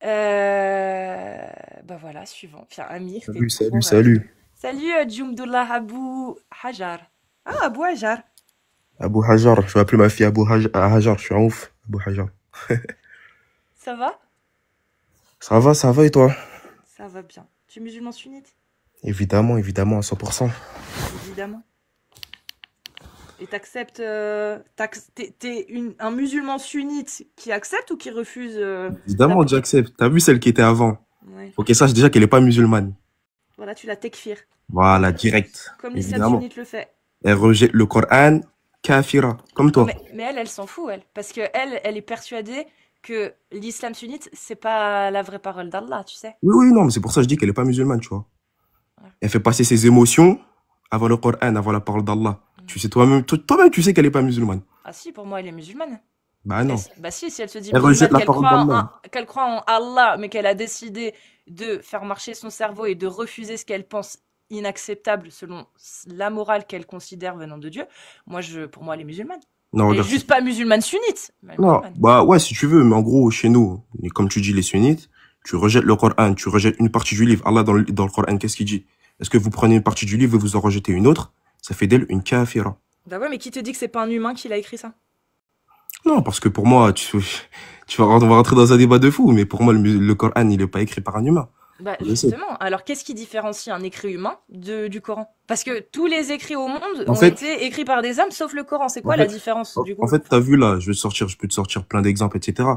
Bah voilà, suivant. Enfin, Amir, t'es Salut, trop salut, rapide. salut. Salut, Djoumdullah Abou Hajar. Ah, Abou Hajar. Abou Hajar, je vais appeler ma fille Hajar, je suis un ouf. Abou Hajar. Ça va? Ça va et toi? Ça va bien. Tu es musulman sunnite? Évidemment, évidemment, à 100%. Évidemment. Et t'acceptes... un musulman sunnite qui accepte ou qui refuse la... Évidemment, j'accepte. T'as vu celle qui était avant? Ouais. Faut qu'elle sache déjà qu'elle est pas musulmane. Voilà, tu la tekfir. Voilà, direct. Comme l'islam Évidemment. sunnite le fait. Elle rejette le Coran, kafira, comme Non, toi. mais elle s'en fout, elle. Parce que elle est persuadée que l'islam sunnite, c'est pas la vraie parole d'Allah, tu sais. Oui, oui, non, mais c'est pour ça que je dis qu'elle est pas musulmane, tu vois. Ouais. Elle fait passer ses émotions avant le Coran, avant la parole d'Allah. Mm. Tu sais, toi-même, toi-même, tu sais qu'elle est pas musulmane. Ah si, pour moi, elle est musulmane. Bah non. Bah si, si elle se dit Elle rejette musulmane, la parole d'Allah. qu'elle croit en Allah, mais qu'elle a décidé de faire marcher son cerveau et de refuser ce qu'elle pense inacceptable selon la morale qu'elle considère venant de Dieu, pour moi, elle est musulmane. Non, Elle est regarde. juste pas musulmane sunnite, mais elle est Non, musulmane. bah ouais, si tu veux, mais en gros, chez nous, et comme tu dis, les sunnites, tu rejettes le Coran, tu rejettes une partie du livre. Allah, dans le Coran, qu'est-ce qu'il dit? Est-ce que vous prenez une partie du livre et vous en rejetez une autre? Ça fait d'elle une kafira. Bah ouais, mais qui te dit que c'est pas un humain qui l'a écrit ça? Non, parce que pour moi, on va rentrer dans un débat de fou, mais pour moi, le Coran, il est pas écrit par un humain. Bah Je sais. justement, alors qu'est-ce qui différencie un écrit humain du Coran? Parce que tous les écrits au monde En ont fait, été écrits par des hommes, sauf le Coran. C'est en quoi la fait, différence du en coup? fait, t'as vu là, je peux te sortir plein d'exemples, etc.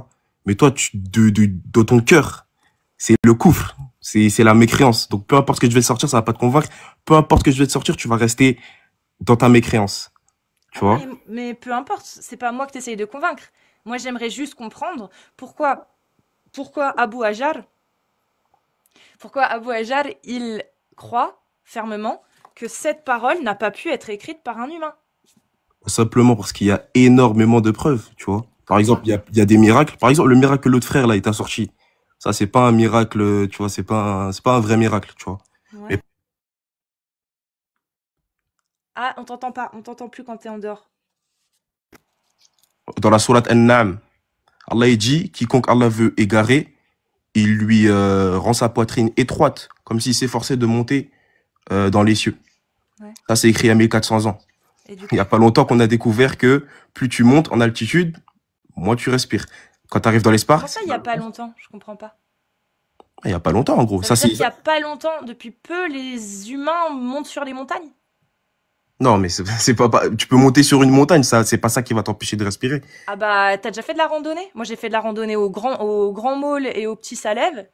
Mais toi, de ton cœur, c'est le coufre, c'est la mécréance. Donc, peu importe ce que je vais te sortir, ça va pas te convaincre. Peu importe ce que je vais te sortir, tu vas rester dans ta mécréance. Tu Ah, vois? mais peu importe, c'est pas moi que tu essayes de convaincre. Moi, j'aimerais juste comprendre pourquoi, pourquoi Abu Hajar, pourquoi Abu Hajar, il croit fermement que cette parole n'a pas pu être écrite par un humain. Simplement parce qu'il y a énormément de preuves, tu vois. Par Comme exemple, quoi? il y a des miracles. Par exemple, le miracle que l'autre frère, là, il t'a sorti. Ça, c'est pas un miracle, tu vois, c'est pas un vrai miracle, tu vois. Ouais. Mais Ah, on t'entend pas, on t'entend plus quand t'es en dehors. dans la sourate An-Naam, Allah, il dit, quiconque Allah veut égarer, il lui rend sa poitrine étroite, comme s'il s'efforçait de monter dans les cieux. Ouais. Ça, c'est écrit il y a 1400 ans. Et du Il y coup? a pas longtemps qu'on a découvert que plus tu montes en altitude, moins tu respires. Quand tu arrives dans Comment l'espace, ça, il y a pas longtemps? Je comprends pas. il y a pas longtemps, en gros. Ça Ça, veut dire c'est, qu'il y a pas longtemps, depuis peu, les humains montent sur les montagnes? non, mais c'est pas, tu peux monter sur une montagne, ça, c'est pas ça qui va t'empêcher de respirer. Ah bah, t'as déjà fait de la randonnée? Moi, j'ai fait de la randonnée au Grand Maule et au Petit Salève.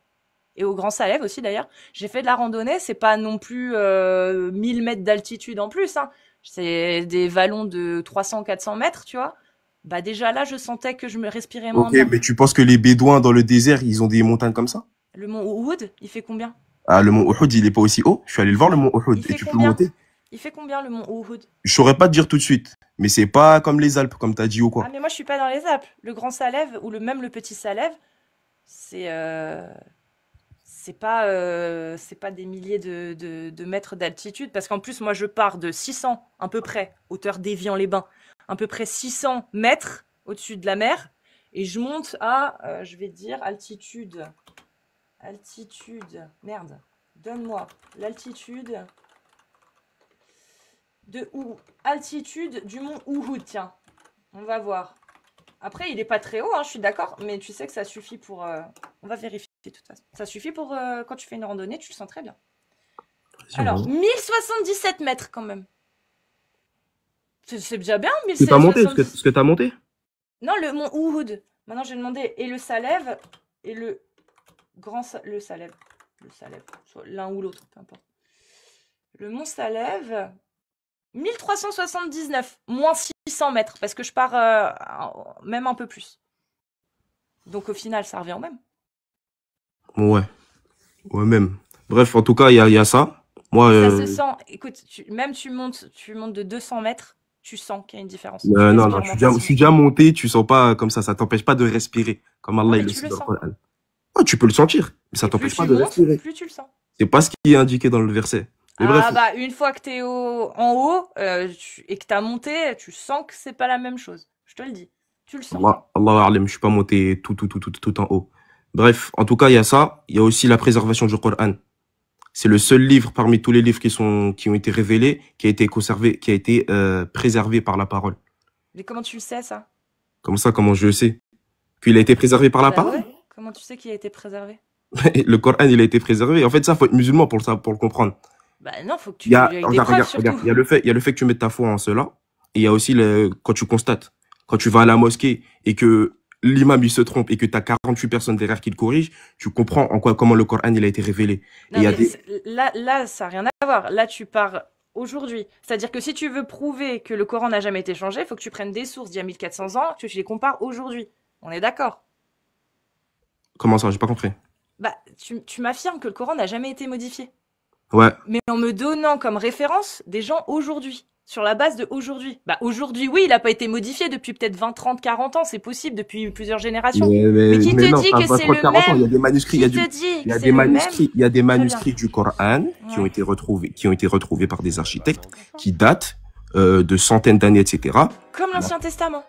Et au Grand Salève aussi, d'ailleurs. J'ai fait de la randonnée. C'est pas non plus 1000 mètres d'altitude en plus, hein. C'est des vallons de 300-400 mètres, tu vois. Bah déjà là, je sentais que je me respirais moins Ok, bien. mais tu penses que les Bédouins dans le désert, ils ont des montagnes comme ça? Le mont Uhud, il fait combien? Ah, le mont Uhud, il est pas aussi haut. Je suis allé le voir, le mont Uhud, Il et fait tu peux combien? monter. Il fait combien le mont Uhud? Je saurais pas te dire tout de suite, mais c'est pas comme les Alpes, comme t'as dit ou Ah quoi. mais moi je suis pas dans les Alpes. Le Grand Salève ou même le Petit Salève, c'est c'est pas des milliers de mètres d'altitude parce qu'en plus moi je pars de 600 à peu près hauteur d'Évian-les-Bains, à peu près 600 mètres au-dessus de la mer et je monte à je vais dire altitude merde donne-moi l'altitude de où altitude du mont Uhud, tiens, on va voir. Après, il est pas très haut, hein, je suis d'accord, mais tu sais que ça suffit pour. On va vérifier de toute façon. Ça suffit pour quand tu fais une randonnée, tu le sens très bien. Vas-y, Alors, vas-y. 1077 mètres quand même. C'est déjà bien, Ce que t'as monté, 1070. ce que t'as monté? Non, le mont Uhud. Maintenant, je vais demander et le Salève et le le Salève. Le Salève, soit l'un ou l'autre, peu importe. Le mont Salève, 1379, moins 600 mètres, parce que je pars même un peu plus. Donc au final, ça revient au même. Ouais, ouais, même. Bref, en tout cas, il y a ça. Moi, Et ça se sent, écoute, même tu montes de 200 mètres, tu sens qu'il y a une différence. Tu non, non, respires moins je suis facilement. déjà monté, tu sens pas comme ça t'empêche pas de respirer, comme Non, Allah il mais le tu dit le dans le sens. Coran. Ah, tu peux le sentir, mais ça Et plus t'empêche pas tu de montes, respirer. plus tu le sens. C'est pas ce qui est indiqué dans le verset. Mais bref, Ah bah, une fois que t'es en haut et que t'as monté, tu sens que c'est pas la même chose. Je te le dis. Tu le sens. Allah A'lam, je suis pas monté tout en haut. Bref, en tout cas, il y a ça. Il y a aussi la préservation du Coran. C'est le seul livre parmi tous les livres qui ont été révélés, qui a été conservé, qui a été préservé par la parole. Mais comment tu le sais, ça? Comme ça, comment je le sais? Qu'il a été préservé par la Bah parole? ouais. Comment tu sais qu'il a été préservé? Le Coran, il a été préservé. En fait, ça, faut être musulman pour ça, pour le comprendre. Bah non, faut que Il y tu... a, avec des regarde, preuves, regarde, regarde. surtout. Il y a le fait que tu mettes ta foi en cela. Et il y a aussi quand tu constates, quand tu vas à la mosquée et que l'imam, il se trompe et que tu as 48 personnes derrière qui le corrigent, tu comprends comment le Coran, il a été révélé. Et Non, il y a mais là, ça n'a rien à voir. Là, tu pars aujourd'hui. C'est-à-dire que si tu veux prouver que le Coran n'a jamais été changé, il faut que tu prennes des sources d'il y a 1400 ans, que tu les compares aujourd'hui. On est d'accord? Comment ça? J'ai pas compris. Bah, tu m'affirmes que le Coran n'a jamais été modifié. Ouais. Mais en me donnant comme référence des gens aujourd'hui. Sur la base de aujourd'hui. Bah, aujourd'hui, oui, il n'a pas été modifié depuis peut-être 20, 30, 40 ans. C'est possible depuis plusieurs générations. Mais qui te non, dit que c'est le 40 ans, il y a même? des manuscrits, Qui te dit il y a que des c'est le même? manuscrits, il y a des Très bien. manuscrits du Coran qui ont Ouais. été retrouvés par des architectes qui datent de centaines d'années, etc. Comme l'Ancien Testament.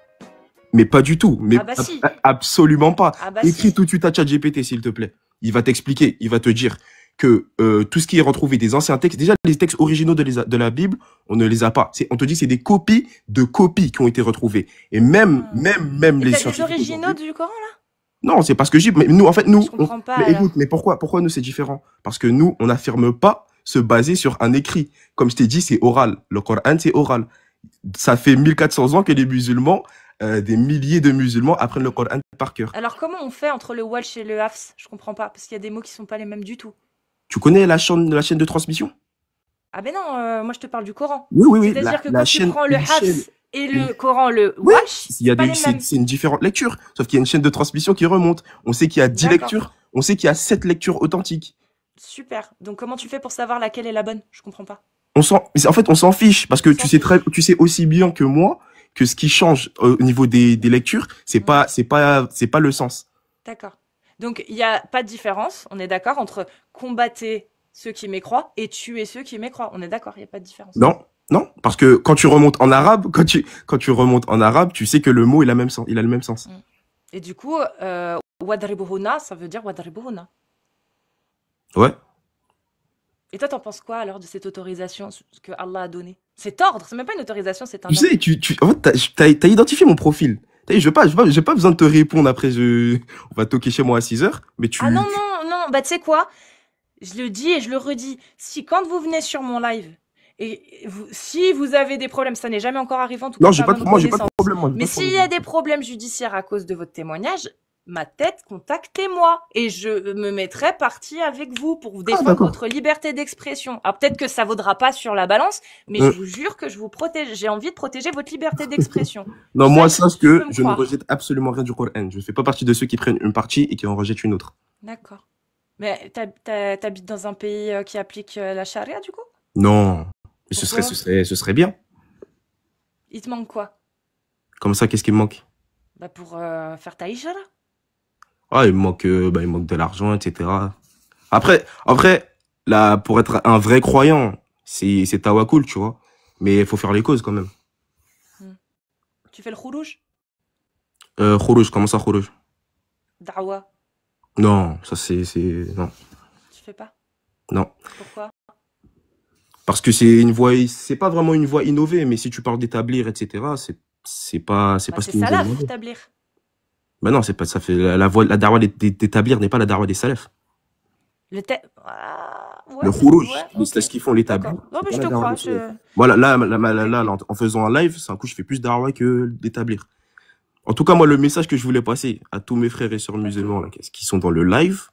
Mais pas du tout. Mais Ah bah si. absolument pas. Ah bah Écris si. tout de suite à ChatGPT, s'il te plaît. Il va t'expliquer, il va te dire que tout ce qui est retrouvé des anciens textes, déjà les textes originaux de la Bible, on ne les a pas. On te dit que c'est des copies de copies qui ont été retrouvées. Et même Et les t'as des scientifiques originaux aujourd'hui- du Coran, là? Non, c'est parce que mais nous, en fait, nous, Je comprends pas, mais alors. écoute, mais pourquoi nous c'est différent? Parce que nous, on n'affirme pas se baser sur un écrit. Comme je t'ai dit, c'est oral. Le Coran, c'est oral. Ça fait 1400 ans que les musulmans, des milliers de musulmans apprennent le Coran par cœur. Alors, comment on fait entre le Walsh et le Hafs? Je comprends pas, parce qu'il y a des mots qui sont pas les mêmes du tout. Tu connais la chaîne de transmission? Ah ben non, moi je te parle du Coran. Oui. C'est-à-dire que La quand tu chaîne, prends le une chaîne. Hafs et le Coran, le Oui, Walsh, il y a c'est pas les mêmes. c'est une différente lecture. Sauf qu'il y a une chaîne de transmission qui remonte. On sait qu'il y a 10 D'accord. lectures. On sait qu'il y a 7 lectures authentiques. Super. Donc comment tu fais pour savoir laquelle est la bonne? Je comprends pas. En fait, on s'en fiche parce que On s'en tu sais aussi bien que moi que ce qui change au niveau des lectures, c'est pas le sens. D'accord. Donc il n'y a pas de différence, on est d'accord, entre combattre ceux qui mécroient et tuer ceux qui mécroient. On est d'accord, il n'y a pas de différence. Non, parce que quand tu remontes en arabe, quand tu remontes en arabe, tu sais que le mot il a le même sens. Et du coup, wadribuhuna, ça veut dire wadribuhuna. Ouais. Et toi, t'en penses quoi alors de cette autorisation que Allah a donnée? Cet ordre, c'est même pas une autorisation, c'est un Tu ordre. sais, en fait, t'as identifié mon profil. Je vais pas besoin de te répondre après, on va toquer chez moi à 6 heures, mais Ah non, bah tu sais quoi? Je le dis et je le redis. Si quand vous venez sur mon live, et si vous avez des problèmes, ça n'est jamais encore arrivé en tout cas. Non, j'ai pas de problème. Mais s'il y a des problèmes judiciaires à cause de votre témoignage, ma tête, contactez-moi et je me mettrai partie avec vous pour vous défendre votre liberté d'expression. Alors peut-être que ça vaudra pas sur la balance, mais je vous jure que je vous protège. J'ai envie de protéger votre liberté d'expression. Non, moi, sache que je ne rejette absolument rien du Coran. Je fais pas partie de ceux qui prennent une partie et qui en rejettent une autre. D'accord. Mais t'habites dans un pays qui applique la charia du coup? Non. Mais ce serait bien. Il te manque quoi? Comme ça, qu'est-ce qui me manque? Bah pour faire ta hijra. Ah, il me manque de l'argent, etc. Après, là, pour être un vrai croyant, c'est tawakkul, tu vois. Mais il faut faire les causes quand même. Tu fais le khourouj? Khourouj, comment ça, khourouj? Da'wa. Non, ça non. Tu fais pas? Non. Pourquoi? Parce que c'est pas vraiment une voie innovée, mais si tu parles d'établir, etc., c'est pas ce C'est qui nous est salaf, demandé. établir. Ben non, c'est pas, ça fait, la dawa d'établir n'est pas la dawa des salafs. Ouais, Le khourouj, okay. c'est ce qu'ils font l'établir. Non, mais je te crois. Voilà, là, en faisant un live, c'est un coup, je fais plus dawa que d'établir. En tout cas, moi, le message que je voulais passer à tous mes frères et sœurs musulmans, là, qui sont dans le live,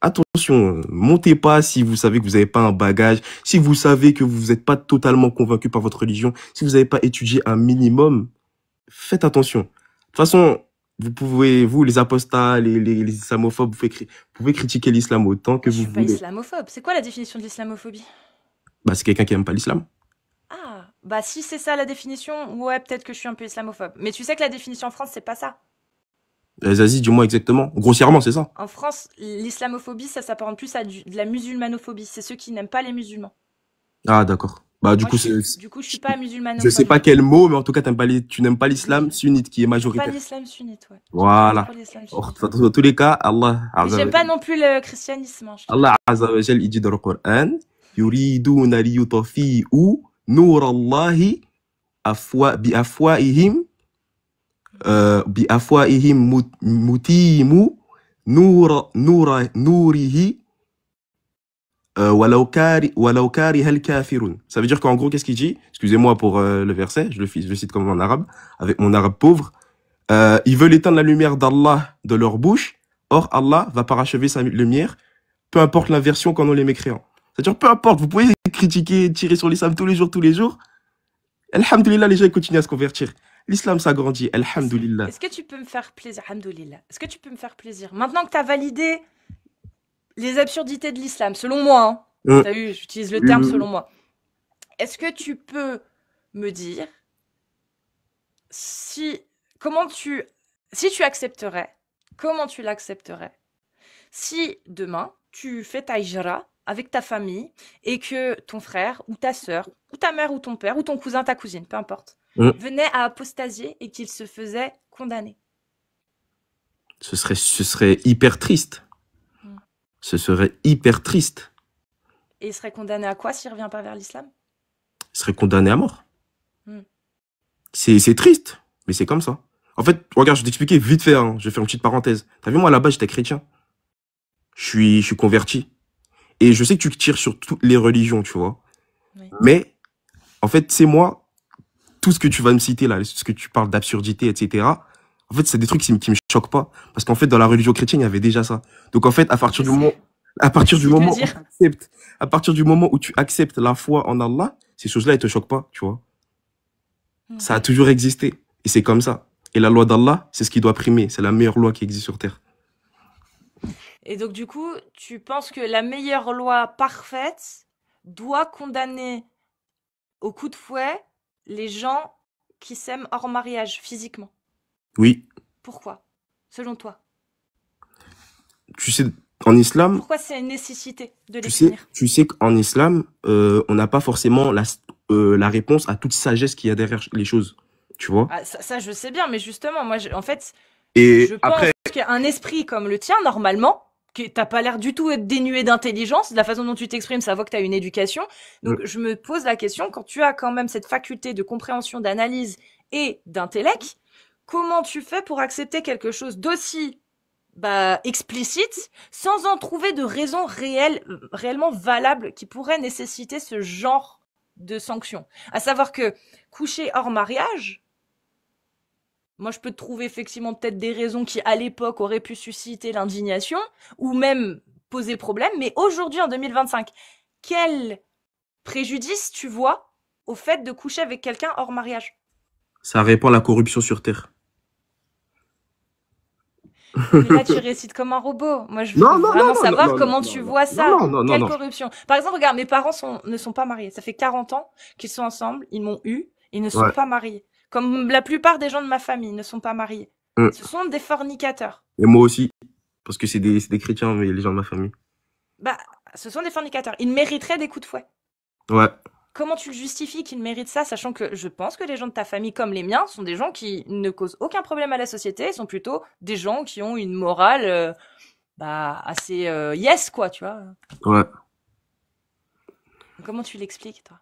attention, montez pas si vous savez que vous n'avez pas un bagage, si vous savez que vous n'êtes pas totalement convaincu par votre religion, si vous n'avez pas étudié un minimum, faites attention. De toute façon, vous, les apostats, les islamophobes, vous pouvez critiquer l'islam autant que vous voulez. Je suis pas islamophobe. C'est quoi la définition de l'islamophobie? Bah, c'est quelqu'un qui aime pas l'islam. Ah, bah si c'est ça la définition, ouais, peut-être que je suis un peu islamophobe. Mais tu sais que la définition en France, c'est pas ça. Zazie, dis-moi exactement. Grossièrement, c'est ça. En France, l'islamophobie, ça s'apparente plus à de la musulmanophobie. C'est ceux qui n'aiment pas les musulmans. Ah, d'accord. Bah, Moi, du coup, je suis pas je sais musulmanophobe. pas quel mot, mais en tout cas, tu n'aimes pas l'islam Oui. sunnite qui est J'aime pas majoritaire. l'islam sunnite, ouais. J'aime pas Voilà. trop l'islam Or, sunnite. dans tous les cas, Mais j'aime pas non plus le christianisme, hein, je tiens à Allah dire. Azza wa Jal, il dit dans le Coran, yuriduna liyutfi'u nur Allahi bi afwaihim mutimu nourihi walau kariha al-kafirun. Ça veut dire qu'en gros, qu'est-ce qu'il dit? Excusez-moi pour le verset, je le cite comme en arabe, avec mon arabe pauvre. Ils veulent éteindre la lumière d'Allah de leur bouche, or Allah va parachever sa lumière, peu importe l'inversion qu'en ont les mécréants. C'est-à-dire, peu importe, vous pouvez critiquer, tirer sur l'islam tous les jours. Alhamdulillah, les gens ils continuent à se convertir. L'islam s'agrandit, alhamdulillah. Est-ce que tu peux me faire plaisir, alhamdoulilah, est-ce que tu peux me faire plaisir, maintenant que tu as validé les absurdités de l'islam, selon moi, hein, t'as vu, j'utilise le terme selon moi, est-ce que tu peux me dire si tu accepterais, comment tu l'accepterais si demain tu fais ta hijra avec ta famille et que ton frère ou ta sœur ou ta mère ou ton père ou ton cousin, ta cousine, peu importe, venait à apostasier et qu'il se faisait condamner? Ce serait hyper triste. Ce serait hyper triste. Et il serait condamné à quoi s'il revient pas vers l'islam? Il serait condamné à mort. C'est triste, mais c'est comme ça. En fait, regarde, je vais t'expliquer vite fait, hein, je vais faire une petite parenthèse. T'as vu, moi, là-bas, j'étais chrétien. Je suis converti. Et je sais que tu tires sur toutes les religions, tu vois. Oui. Mais, en fait, c'est moi, tout ce que tu vas me citer là, ce que tu parles d'absurdité, etc., en fait, c'est des trucs qui me choquent pas. Parce qu'en fait, dans la religion chrétienne, il y avait déjà ça. Donc, en fait, à partir du moment où tu acceptes la foi en Allah, ces choses-là, elles te choquent pas, tu vois. Ça a toujours existé. Et c'est comme ça. Et la loi d'Allah, c'est ce qui doit primer. C'est la meilleure loi qui existe sur Terre. Et donc, du coup, tu penses que la meilleure loi parfaite doit condamner au coup de fouet les gens qui s'aiment hors mariage, physiquement? Oui. Pourquoi, selon toi? Tu sais, en islam... Pourquoi c'est une nécessité de les punir? Tu sais qu'en islam, on n'a pas forcément la réponse à toute sagesse qu'il y a derrière les choses. Tu vois? Ah, ça, je sais bien, mais justement, moi, en fait, et je pense qu'un esprit comme le tien, normalement, t'as pas l'air du tout être dénué d'intelligence, de la façon dont tu t'exprimes, ça voit que t'as une éducation. Donc, je me pose la question, quand tu as quand même cette faculté de compréhension, d'analyse et d'intellect, comment tu fais pour accepter quelque chose d'aussi explicite, sans en trouver de raison réellement valable qui pourrait nécessiter ce genre de sanction? À savoir que coucher hors mariage, moi je peux te trouver effectivement peut-être des raisons qui à l'époque auraient pu susciter l'indignation ou même poser problème, mais aujourd'hui en 2025, quel préjudice tu vois au fait de coucher avec quelqu'un hors mariage? Ça répand la corruption sur Terre. Mais là, tu récites comme un robot. Moi, je veux vraiment savoir comment tu vois ça. Quelle corruption? Par exemple, regarde, mes parents ne sont pas mariés. Ça fait 40 ans qu'ils sont ensemble. Ils m'ont eu. Ils ne sont pas mariés. Comme la plupart des gens de ma famille ne sont pas mariés. Ce sont des fornicateurs. Et moi aussi. Parce que c'est des chrétiens, mais les gens de ma famille. Ce sont des fornicateurs. Ils mériteraient des coups de fouet. Ouais. Comment tu le justifies qu'ils méritent ça, sachant que je pense que les gens de ta famille, comme les miens, sont des gens qui ne causent aucun problème à la société, sont plutôt des gens qui ont une morale assez yes, quoi, tu vois. Ouais. Comment tu l'expliques, toi?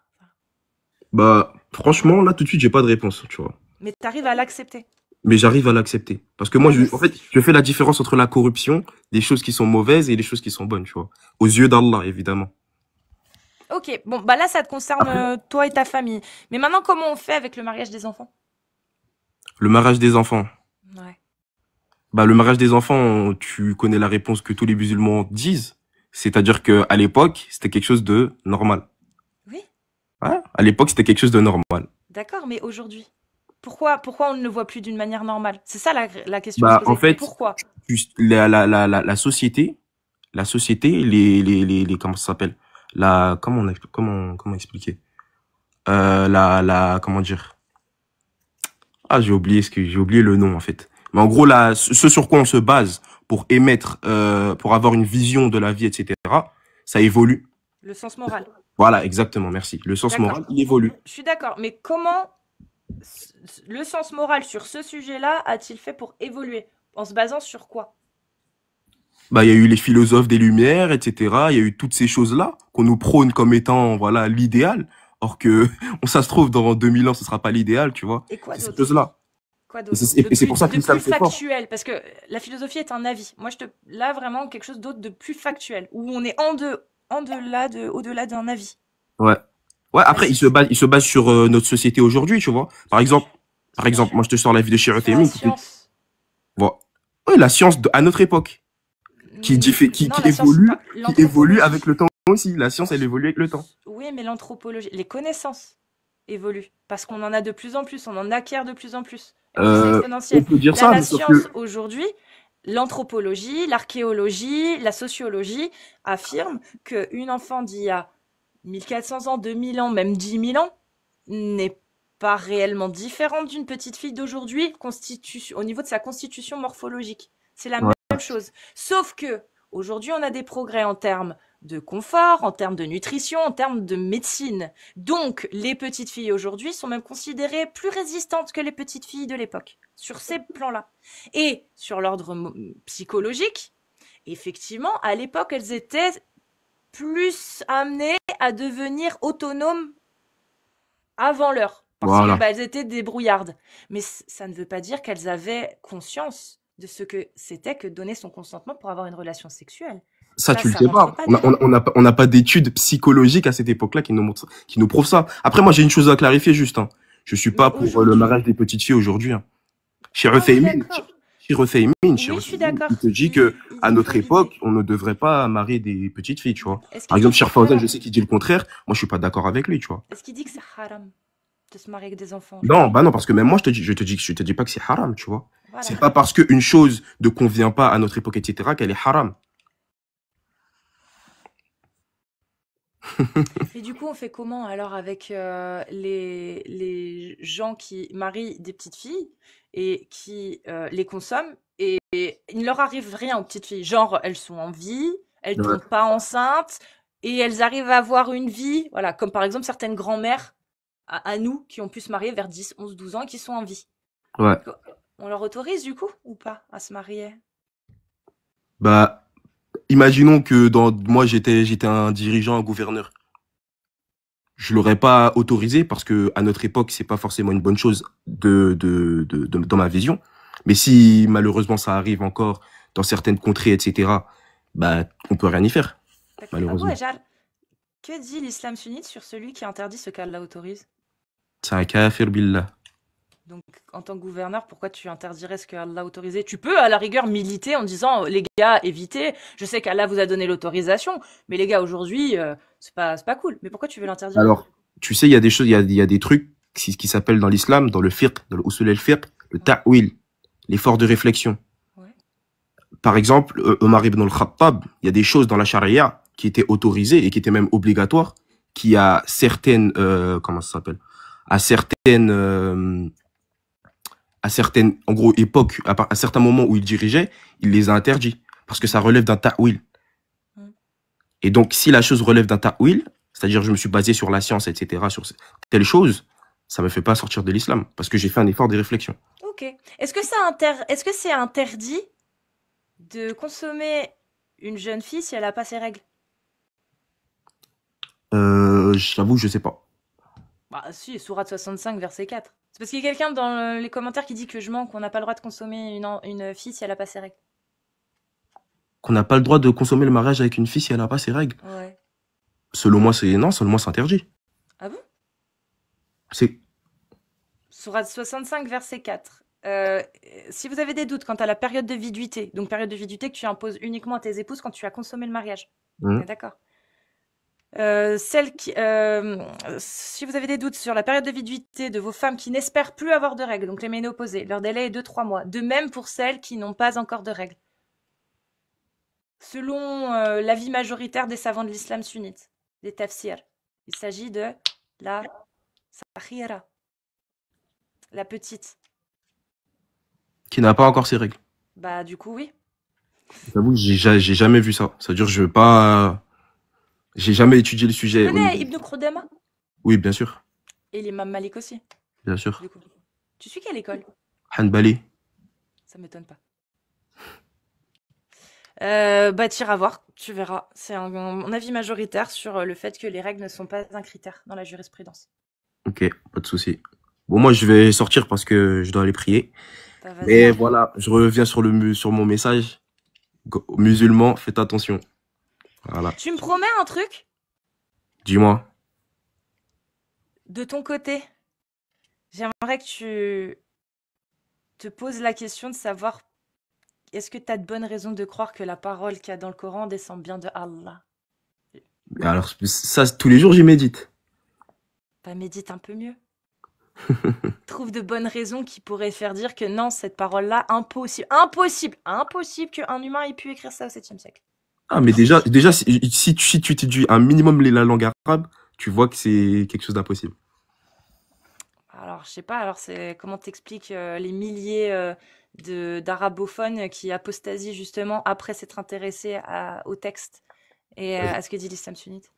Franchement, là, tout de suite, j'ai pas de réponse, tu vois. Mais t'arrives à l'accepter? Mais j'arrive à l'accepter. Parce que moi, je fais la différence entre la corruption, des choses qui sont mauvaises et des choses qui sont bonnes, tu vois. Aux yeux d'Allah, évidemment. Ok, bon, là, ça te concerne toi et ta famille. Mais maintenant, comment on fait avec le mariage des enfants? Le mariage des enfants? Ouais. Le mariage des enfants, tu connais la réponse que tous les musulmans disent. C'est-à-dire que à l'époque, c'était quelque chose de normal. Oui. Ouais, à l'époque, c'était quelque chose de normal. D'accord, mais aujourd'hui, pourquoi on ne le voit plus d'une manière normale? C'est ça la question. En fait, pourquoi? La société, les comment ça s'appelle? Comment expliquer? Comment dire? Ah, j'ai oublié le nom, en fait. Mais en gros, ce sur quoi on se base pour émettre, pour avoir une vision de la vie, etc., ça évolue. Le sens moral. Voilà, exactement, merci. Le sens D'accord. moral, il évolue. Je suis d'accord. Mais comment le sens moral sur ce sujet-là a-t-il fait pour évoluer? En se basant sur quoi? Bah, il y a eu les philosophes des Lumières, etc. Il y a eu toutes ces choses-là qu'on nous prône comme étant, voilà, l'idéal. Or que, ça se trouve, dans 2000 ans, ce sera pas l'idéal, tu vois. Et quoi C'est ces d'autre? choses-là. Quoi Et d'autre? c'est et c'est pour ça que De l'islam, plus c'est fort. factuel, parce que la philosophie est un avis. Moi, là, vraiment, quelque chose d'autre de plus factuel, où on est au-delà d'un avis. Ouais. Ouais, après, Vas-y. il se base sur notre société aujourd'hui, tu vois. Par Bien exemple, sûr. moi, je te sors la vie de Cheikh Sur la Uthaymin. science. Voilà. Ouais, la science à notre époque, Non, la science, pas qui évolue avec l'anthropologie. le temps aussi. La science, elle évolue avec le temps. Oui, mais l'anthropologie, les connaissances évoluent parce qu'on en a de plus en plus, on en acquiert de plus en plus. Et en plus, c'est On exponentiel. peut dire Là, ça, la mais sauf science que, aujourd'hui, l'anthropologie, l'archéologie, la sociologie affirment qu'une enfant d'il y a 1400 ans, 2000 ans, même 10 000 ans, n'est pas réellement différente d'une petite fille d'aujourd'hui au niveau de sa constitution morphologique. C'est la ouais, même chose. Sauf que aujourd'hui, on a des progrès en termes de confort, en termes de nutrition, en termes de médecine. Donc, les petites filles aujourd'hui sont même considérées plus résistantes que les petites filles de l'époque, sur ces plans-là. Et sur l'ordre psychologique, effectivement, à l'époque, elles étaient plus amenées à devenir autonomes avant l'heure, parce que voilà. bah, elles étaient débrouillardes. Mais ça ne veut pas dire qu'elles avaient conscience de ce que c'était que donner son consentement pour avoir une relation sexuelle. Ça, tu le Ça sais rentre pas. pas dedans. On n'a pas d'études psychologiques à cette époque-là qui nous prouvent ça. Après, moi, j'ai une chose à clarifier juste, hein. Je suis Mais pas pour le aujourd'hui, mariage des petites filles aujourd'hui, hein. Chez ah oui, Uthaymin, d'accord. Chez Oui, je suis Uthaymin, d'accord. il te dit que, à Il faut notre époque, éviter. on ne devrait pas marier des petites filles, tu vois. Est-ce Par qu'il dit exemple, que c'est Cheikh Fawzan, je haram? sais qu'il dit le contraire. Moi, je suis pas d'accord avec lui, tu vois. Est-ce qu'il dit que c'est haram de se marier avec des enfants Non, aujourd'hui? bah non, parce que même moi, je te dis pas que c'est haram, tu vois. C'est Voilà. pas parce qu'une chose ne convient pas à notre époque, etc., qu'elle est haram. Mais du coup, on fait comment alors avec les gens qui marient des petites filles et qui les consomment et il ne leur arrive rien aux petites filles. Genre, elles sont en vie, elles Ouais. tombent pas enceintes et elles arrivent à avoir une vie, voilà, comme par exemple certaines grand-mères à nous qui ont pu se marier vers 10, 11, 12 ans et qui sont en vie. Ouais. On leur autorise du coup ou pas à se marier? Bah, imaginons que moi, j'étais un dirigeant, un gouverneur. Je l'aurais pas autorisé parce que à notre époque, c'est pas forcément une bonne chose dans ma vision. Mais si malheureusement ça arrive encore dans certaines contrées, etc., bah on peut rien y faire, D'accord. Abou malheureusement. Ejal, que dit l'islam sunnite sur celui qui interdit ce qu'Allah autorise? C'est un kafir billah. Donc, en tant que gouverneur, pourquoi tu interdirais ce qu'Allah a autorisé? Tu peux, à la rigueur, militer en disant, les gars, évitez. Je sais qu'Allah vous a donné l'autorisation, mais les gars, aujourd'hui, c'est pas cool. Mais pourquoi tu veux l'interdire? Alors, tu sais, il y a des choses, il y a des trucs qui s'appellent dans l'islam, dans le fiqh, dans le usul al-fiqh, le Ouais, ta'wil, l'effort de réflexion. ouais. Par exemple, Omar ibn al-Khattab, il y a des choses dans la charia qui étaient autorisées et qui étaient même obligatoires, qui à certaines, comment ça s'appelle, à certaines, en gros, époques, à certains moments où il dirigeait, il les a interdits parce que ça relève d'un ta'wil. Mm. Et donc, si la chose relève d'un ta'wil, c'est-à-dire je me suis basé sur la science, etc., sur telle chose, ça me fait pas sortir de l'islam parce que j'ai fait un effort de réflexion. Ok. Est-ce que c'est interdit de consommer une jeune fille si elle n'a pas ses règles? J'avoue, je sais pas. Bah, si, Sourate 65, verset 4. C'est parce qu'il y a quelqu'un dans les commentaires qui dit que je mens, qu'on n'a pas le droit de consommer une fille si elle n'a pas ses règles. Qu'on n'a pas le droit de consommer le mariage avec une fille si elle n'a pas ses règles. Ouais. Selon moi, selon moi, c'est interdit. Ah bon? C'est, Sourate 65, verset 4. Si vous avez des doutes quant à la période de viduité, donc période de viduité que tu imposes uniquement à tes épouses quand tu as consommé le mariage. On est d'accord? Si vous avez des doutes sur la période de viduité de vos femmes qui n'espèrent plus avoir de règles, donc les ménopausées, leur délai est de 3 mois. De même pour celles qui n'ont pas encore de règles. Selon l'avis majoritaire des savants de l'islam sunnite, des tafsirs, il s'agit de la sakhira, la petite. qui n'a pas encore ses règles. Bah du coup oui. J'avoue, j'ai jamais vu ça. C'est-à-dire, je veux pas, J'ai jamais étudié le Tu sujet au connais niveau. Ibn Khudama? Oui, bien sûr, Et l'imam Malik aussi, bien sûr. du coup. Tu suis quelle école? Hanbali. Ça m'étonne pas. Bah, t'iras voir, tu verras. C'est mon avis majoritaire sur le fait que les règles ne sont pas un critère dans la jurisprudence. Ok, pas de souci. Bon, moi, je vais sortir parce que je dois aller prier. Bah, vas-y, Mais Amir. voilà, je reviens sur sur mon message. Musulmans, faites attention. Voilà. Tu me promets un truc? Dis-moi. De ton côté, j'aimerais que tu te poses la question de savoir est-ce que tu as de bonnes raisons de croire que la parole qu'il y a dans le Coran descend bien de Allah? Alors, ça, tous les jours, j'y médite. Bah, médite un peu mieux. Trouve de bonnes raisons qui pourraient faire dire que non, cette parole-là, impossible, impossible, impossible qu'un humain ait pu écrire ça au 7e siècle. Ah, mais déjà, si tu étudies un minimum la langue arabe, tu vois que c'est quelque chose d'impossible. Alors, je sais pas, alors c'est comment t'expliques les milliers d'arabophones qui apostasient justement après s'être intéressés au texte et à ce que dit l'islam sunnite.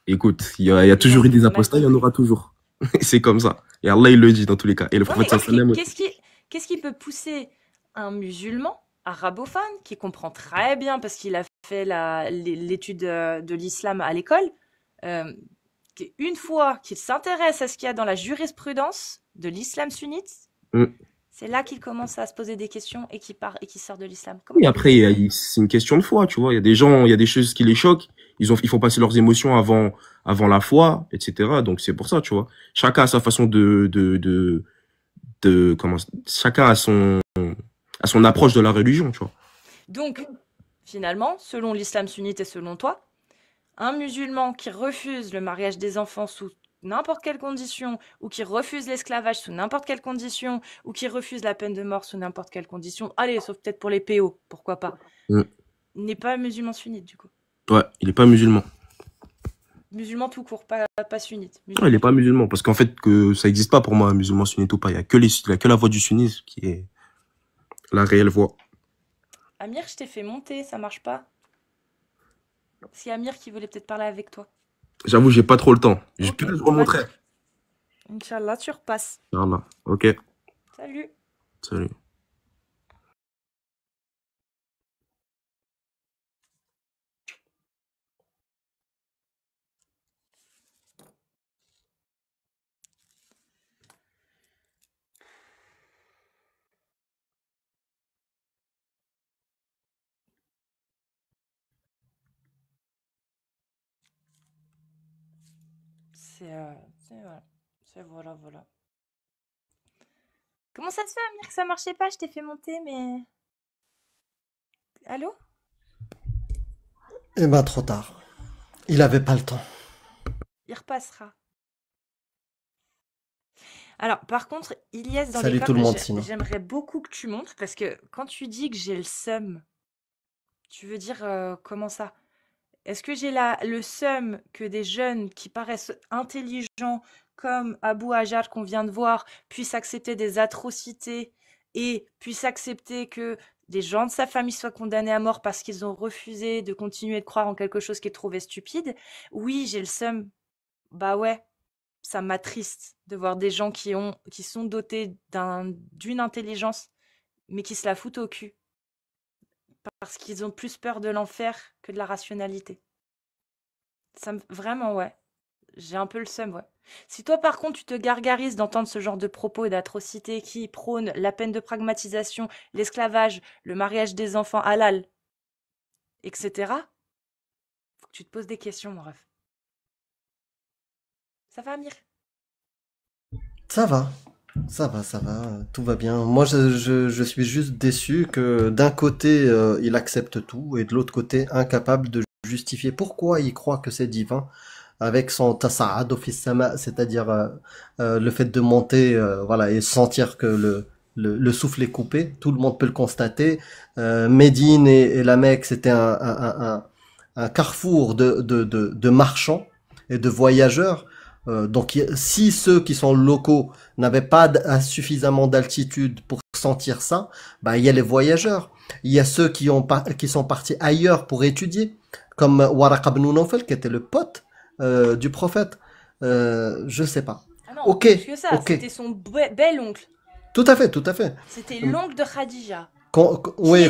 Écoute, il y a Les gens toujours eu des ont mal apostats, il y en compris. aura toujours. C'est comme ça. Et Allah, il le dit dans tous les cas. Et le Ouais, prophète mais sallam aussi. qu'est-ce qui peut pousser un musulman arabophone qui comprend très bien parce qu'il a fait l'étude de l'islam à l'école, euh, une fois qu'il s'intéresse à ce qu'il y a dans la jurisprudence de l'islam sunnite, Mm. c'est là qu'il commence à se poser des questions et qui part et qui sort de l'islam. Comment Et tu peux après, dire ça? c'est une question de foi, tu vois. Il y a des gens, il y a des choses qui les choquent. Ils font passer leurs émotions avant la foi, etc. Donc, c'est pour ça, tu vois. Chacun a sa façon comment, chacun a son approche de la religion, tu vois. Donc, finalement, selon l'islam sunnite et selon toi, un musulman qui refuse le mariage des enfants sous n'importe quelle condition, ou qui refuse l'esclavage sous n'importe quelle condition, ou qui refuse la peine de mort sous n'importe quelle condition, allez, sauf peut-être pour les PO, pourquoi pas, Mm. n'est pas musulman sunnite du coup. Ouais, il est pas musulman. Musulman tout court, pas sunnite. Ouais, il est Musulman tout pas court. musulman. Parce qu'en fait, que ça existe pas pour moi, un musulman sunnite ou pas. Il y a que la voie du sunnisme qui est la réelle voie. Amir, je t'ai fait monter, ça marche pas. C'est Amir qui voulait peut-être parler avec toi. J'avoue, j'ai pas trop le temps. Ok, Peut-être je bah, remonterai. Inch'Allah, tu repasses. Voilà. Ok. Salut. Salut. Voilà. C'est voilà. Comment ça se fait, Amir, que ça marchait pas? Je t'ai fait monter, mais... Allô? Eh ben, trop tard. Il avait pas le temps. Il repassera. Alors, par contre, Ilyes dans Salut tout l'école, le monde, sinon. j'aimerais beaucoup que tu montres, parce que quand tu dis que j'ai le seum, tu veux dire comment ça? Est-ce que j'ai le seum que des jeunes qui paraissent intelligents, comme Abou Hajar qu'on vient de voir, puissent accepter des atrocités et puissent accepter que des gens de sa famille soient condamnés à mort parce qu'ils ont refusé de continuer de croire en quelque chose qu'ils trouvaient stupide? Oui, j'ai le seum. Bah ouais, ça m'attriste de voir des gens qui sont dotés d'une intelligence, mais qui se la foutent au cul parce qu'ils ont plus peur de l'enfer que de la rationalité. Vraiment, ouais. J'ai un peu le seum, ouais. Si toi, par contre, tu te gargarises d'entendre ce genre de propos et d'atrocités qui prônent la peine de pragmatisation, l'esclavage, le mariage des enfants halal, etc., faut que tu te poses des questions, mon ref. Ça va, Amir? Ça va. Ça va, tout va bien. Moi, je suis juste déçu que d'un côté, il accepte tout et de l'autre côté, incapable de justifier pourquoi il croit que c'est divin avec son tasa'ad fis sama, c'est-à-dire le fait de monter, voilà, et sentir que le souffle est coupé. Tout le monde peut le constater. Médine et la Mecque, c'était un carrefour de marchands et de voyageurs. Donc, si ceux qui sont locaux n'avaient pas suffisamment d'altitude pour ressentir ça, bah, il y a les voyageurs. Il y a ceux qui sont partis ailleurs pour étudier, comme Waraq ibn Nawfal, qui était le pote du prophète. Je sais pas. Ah non, Ok, plus que ça, ok. c'était son bel oncle. Tout à fait, tout à fait. C'était l'oncle de Khadija. Oui,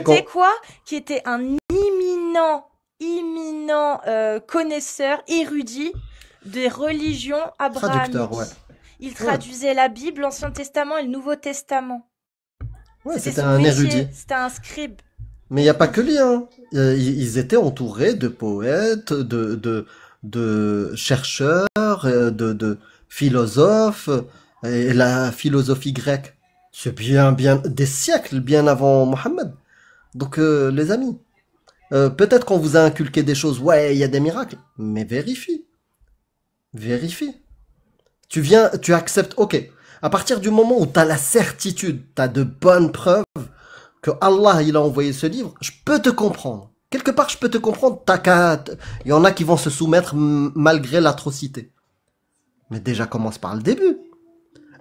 Qui était un imminent connaisseur, érudit des religions abrahamiques. traducteur, ouais. Il traduisait la Bible, l'Ancien Testament et le Nouveau Testament. Ouais, c'était son un métier, érudit. c'était un scribe. Mais il n'y a pas que lui, hein. Ils étaient entourés de poètes, de chercheurs, de philosophes, et la philosophie grecque. C'est bien, des siècles bien avant Mohammed. Donc, les amis, peut-être qu'on vous a inculqué des choses, ouais, il y a des miracles, mais vérifie. Vérifie. Tu acceptes, ok. À partir du moment où tu as la certitude, tu as de bonnes preuves que Allah, il a envoyé ce livre, je peux te comprendre. Quelque part, je peux te comprendre. Il y en a qui vont se soumettre malgré l'atrocité. Mais déjà, commence par le début.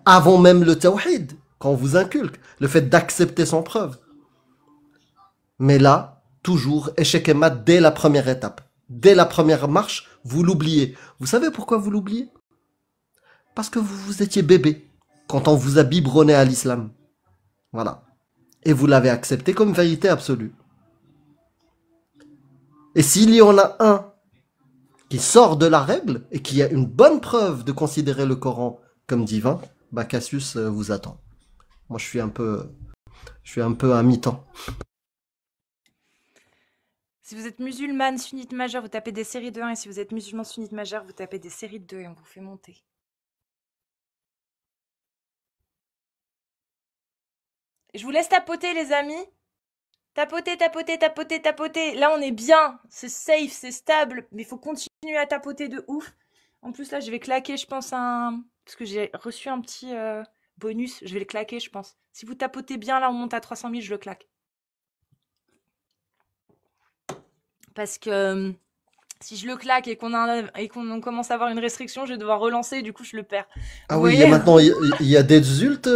Avant même le tawhid, quand on vous inculque. Le fait d'accepter sans preuve. Mais là, toujours, échec et mat dès la première étape. Dès la première marche, vous l'oubliez. Vous savez pourquoi vous l'oubliez? Parce que vous étiez bébé quand on vous a biberonné à l'islam. Voilà. Et vous l'avez accepté comme vérité absolue. Et s'il y en a un qui sort de la règle et qui a une bonne preuve de considérer le Coran comme divin, bah Cassius vous attend. Moi je suis un peu à mi-temps. Si vous êtes musulmane sunnite majeure, vous tapez des séries de 1, et si vous êtes musulman sunnite majeur, vous tapez des séries de 2 et on vous fait monter. Je vous laisse tapoter, les amis. Tapoter. Là, on est bien. C'est safe, c'est stable. Mais il faut continuer à tapoter de ouf. En plus, là, je vais claquer, je pense, parce que j'ai reçu un petit bonus. Je vais le claquer, je pense. Si vous tapotez bien, là, on monte à 300 000, je le claque. Parce que si je le claque et qu'on commence à avoir une restriction, je vais devoir relancer, du coup je le perds. Ah oui, maintenant il y a des ultes,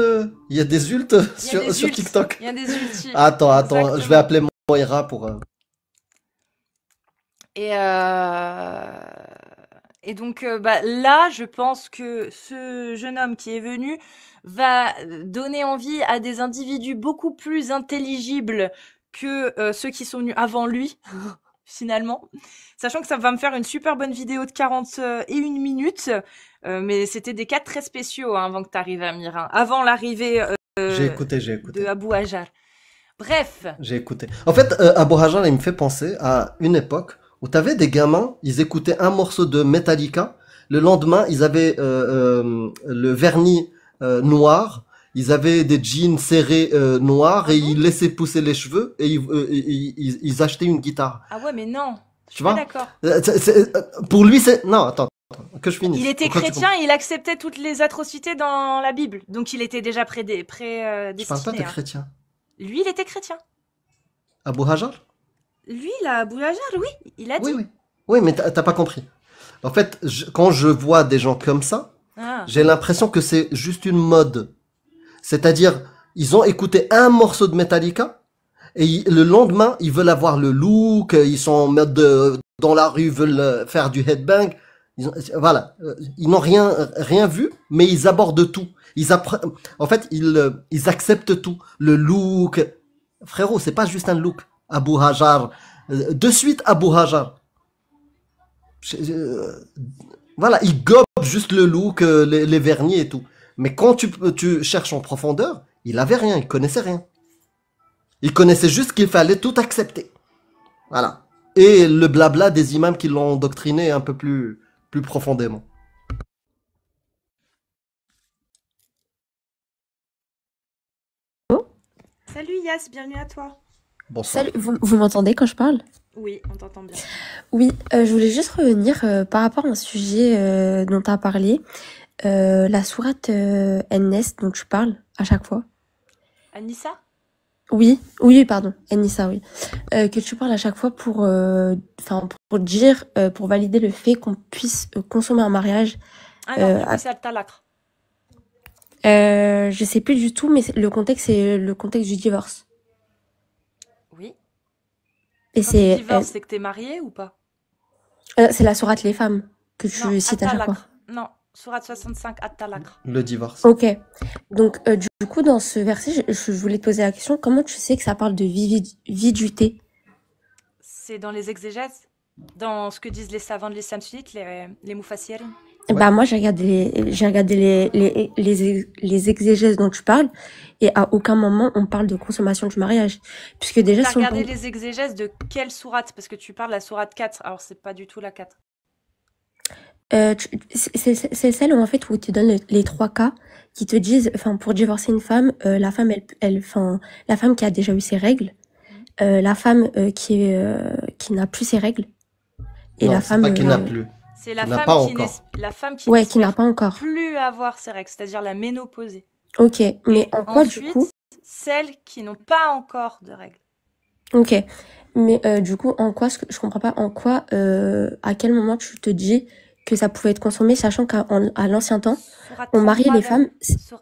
sur TikTok. Il y a des ultis. Attends, exactement. Je vais appeler Moira pour. Et donc là, je pense que ce jeune homme qui est venu va donner envie à des individus beaucoup plus intelligibles que ceux qui sont venus avant lui. Finalement, sachant que ça va me faire une super bonne vidéo de 41 minutes, mais c'était des cas très spéciaux avant que tu arrives, Amir, avant l'arrivée j'ai écouté de Abu Hajar. Bref. J'ai écouté. En fait, Abu Hajar, il me fait penser à une époque où t'avais des gamins, ils écoutaient un morceau de Metallica, le lendemain, ils avaient le vernis noir, ils avaient des jeans serrés noirs et ils laissaient pousser les cheveux et ils achetaient une guitare. Ah ouais, mais non. Tu vois? D'accord. Pour lui, c'est... Non, attends, que je finisse. Il était chrétien et il acceptait toutes les atrocités dans la Bible. Donc il était déjà prédestiné. Je parle pas de chrétien. Lui, il était chrétien. Abu Hajar? Lui, là, Abu Hajar, oui, il a dit. Oui, mais t'as pas compris. En fait, quand je vois des gens comme ça, j'ai l'impression que c'est juste une mode. C'est-à-dire, ils ont écouté un morceau de Metallica et le lendemain, ils veulent avoir le look, ils sont en mode dans la rue, veulent faire du headbang. Voilà, ils n'ont rien vu, mais ils abordent tout. En fait, ils acceptent tout. Le look, frérot, c'est pas juste un look. Abu Hajar, de suite Abu Hajar. Voilà, ils gobent juste le look, les vernis et tout. Mais quand tu cherches en profondeur, il avait rien, il connaissait rien. Il connaissait juste qu'il fallait tout accepter. Voilà. Et le blabla des imams qui l'ont endoctriné un peu plus profondément. Oh. Salut Yass, bienvenue à toi. Bonsoir. Salut, vous m'entendez quand je parle? Oui, on t'entend bien. Oui, je voulais juste revenir par rapport à un sujet dont tu as parlé. La sourate An-Nas dont tu parles à chaque fois. Anissa? Oui, pardon, An-Nisa, oui. Que tu parles à chaque fois pour dire, pour valider le fait qu'on puisse consommer un mariage. Ah non, c'est le talaq. Je sais plus du tout, mais le contexte, c'est le contexte du divorce. Oui. Et Quand tu divorces, c'est que t'es marié ou pas? c'est la sourate Les Femmes que Non, tu cites à chaque fois. At-Talaq. Non, sourate 65, At-Talaq. Le divorce. Ok. Donc, du coup, dans ce verset, je voulais te poser la question, comment tu sais que ça parle de viduité? C'est dans les exégèses, dans ce que disent les savants de l'islam sunnite, les mufassirin. Ouais. Bah, moi, j'ai regardé les exégèses dont tu parles, et à aucun moment on parle de consommation du mariage. Puisque déjà, T'as si on regardé parle... les exégèses de quelle sourate? Parce que tu parles de la sourate 4, alors c'est pas du tout la 4. C'est celle où, en fait, où tu donnes les 3 cas qui te disent, enfin, pour divorcer une femme, la femme, la femme qui a déjà eu ses règles, la femme qui n'a plus ses règles, et Non, la c'est femme pas qu'il n'a plus. C'est la Qui n'a femme pas qui encore. la femme qui ouais, qui n'a n'espère pas encore. plus avoir ses règles, c'est-à-dire la ménopausée. Ok, mais Et en quoi, du ensuite, coup? celles qui n'ont pas encore de règles. Ok, mais du coup, en quoi, je comprends pas, en quoi, à quel moment tu te dis que ça pouvait être consommé, sachant qu'à l'ancien temps, Sourate on mariait 33, les femmes...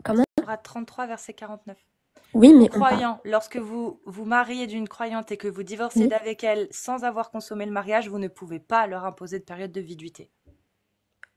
Comment? Sourate 33, verset 49. Oui, mais on parle... Croyant, lorsque vous vous mariez d'une croyante et que vous divorcez Oui. d'avec elle sans avoir consommé le mariage, vous ne pouvez pas leur imposer de période de viduité.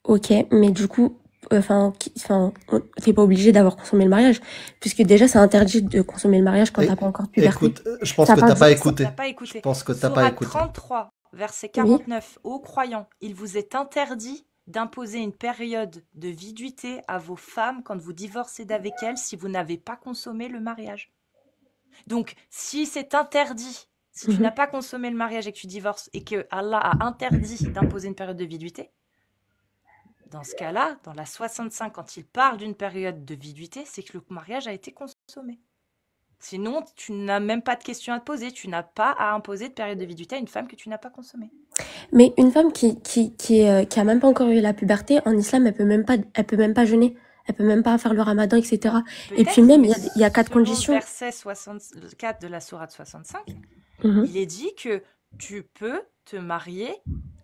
Ok, mais du coup, t'es pas obligé d'avoir consommé le mariage, puisque déjà c'est interdit de consommer le mariage quand t'as pas encore de puberté. Écoute, je pense Ça que parle t'as pas de- écouté. T'as pas écouté. Je pense que t'as pas Sourate écouté. 33, verset 49. Ô croyants, il vous est interdit d'imposer une période de viduité à vos femmes quand vous divorcez d'avec elles si vous n'avez pas consommé le mariage. Donc, si c'est interdit, si tu Mhm. n'as pas consommé le mariage et que tu divorces et que Allah a interdit d'imposer une période de viduité, dans ce cas-là, dans la 65, quand il parle d'une période de viduité, c'est que le mariage a été consommé. Sinon, tu n'as même pas de questions à te poser. Tu n'as pas à imposer de période de viduité à une femme que tu n'as pas consommée. Mais une femme qui a même pas encore eu la puberté, en islam, elle peut même pas jeûner. Elle peut même pas faire le ramadan, etc. Et puis Peut-être, même, mais il y a 4 selon le conditions. verset 64 de la sourate 65, Mhm. il est dit que tu peux te marier,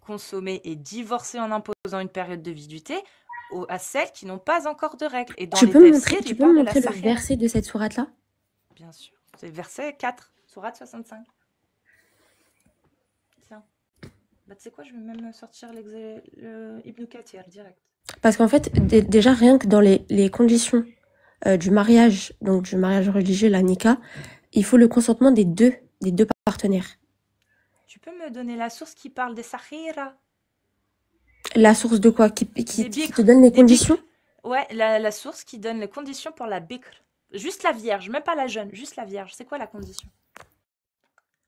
consommer et divorcer en imposant une période de viduité à celles qui n'ont pas encore de règles. Et dans Tu les peux me tafsirs, montrer, tu il peux parle me de la montrer le sahira. verset de cette sourate-là? Bien sûr. C'est verset 4, sourate 65. Tiens. Bah, tu sais quoi, je vais même sortir le Ibn Kathir direct. Parce qu'en fait, déjà, rien que dans les conditions du mariage, donc du mariage religieux, la nikah, il faut le consentement des deux partenaires. Tu peux me donner la source qui parle des sahira? La source de quoi? Qui Des te bikr. donne les Des conditions? Ouais, la source qui donne les conditions pour la bikr. Juste la vierge, même pas la jeune, juste la vierge. C'est quoi la condition?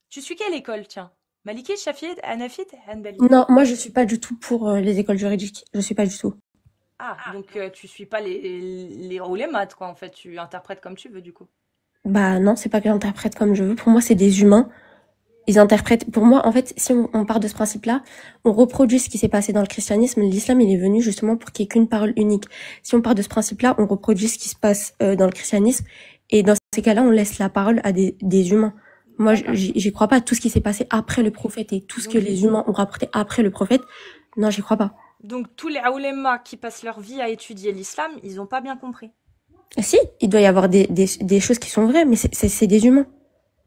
Tu suis quelle école, tiens? Maliki, Shafi'id, Hanafite, Hanbali? Non, moi je suis pas du tout pour les écoles juridiques. Je suis pas du tout. Ah, donc tu suis pas les maths, quoi, en fait. Tu interprètes comme tu veux, du coup. Bah non, c'est pas que j'interprète comme je veux. Pour moi, c'est des humains. Ils interprètent. Pour moi, en fait, si on part de ce principe-là, on reproduit ce qui s'est passé dans le christianisme. L'islam, il est venu justement pour qu'il y ait qu'une parole unique. Si on part de ce principe-là, on reproduit ce qui se passe dans le christianisme. Et dans ces cas-là, on laisse la parole à des humains. Moi, D'accord. j'y crois pas. Tout ce qui s'est passé après le prophète et tout ce que Donc- les humains ont rapporté après le prophète, non, j'y crois pas. Donc tous les oulémas qui passent leur vie à étudier l'islam, ils ont pas bien compris. Si, il doit y avoir des choses qui sont vraies, mais c'est des humains.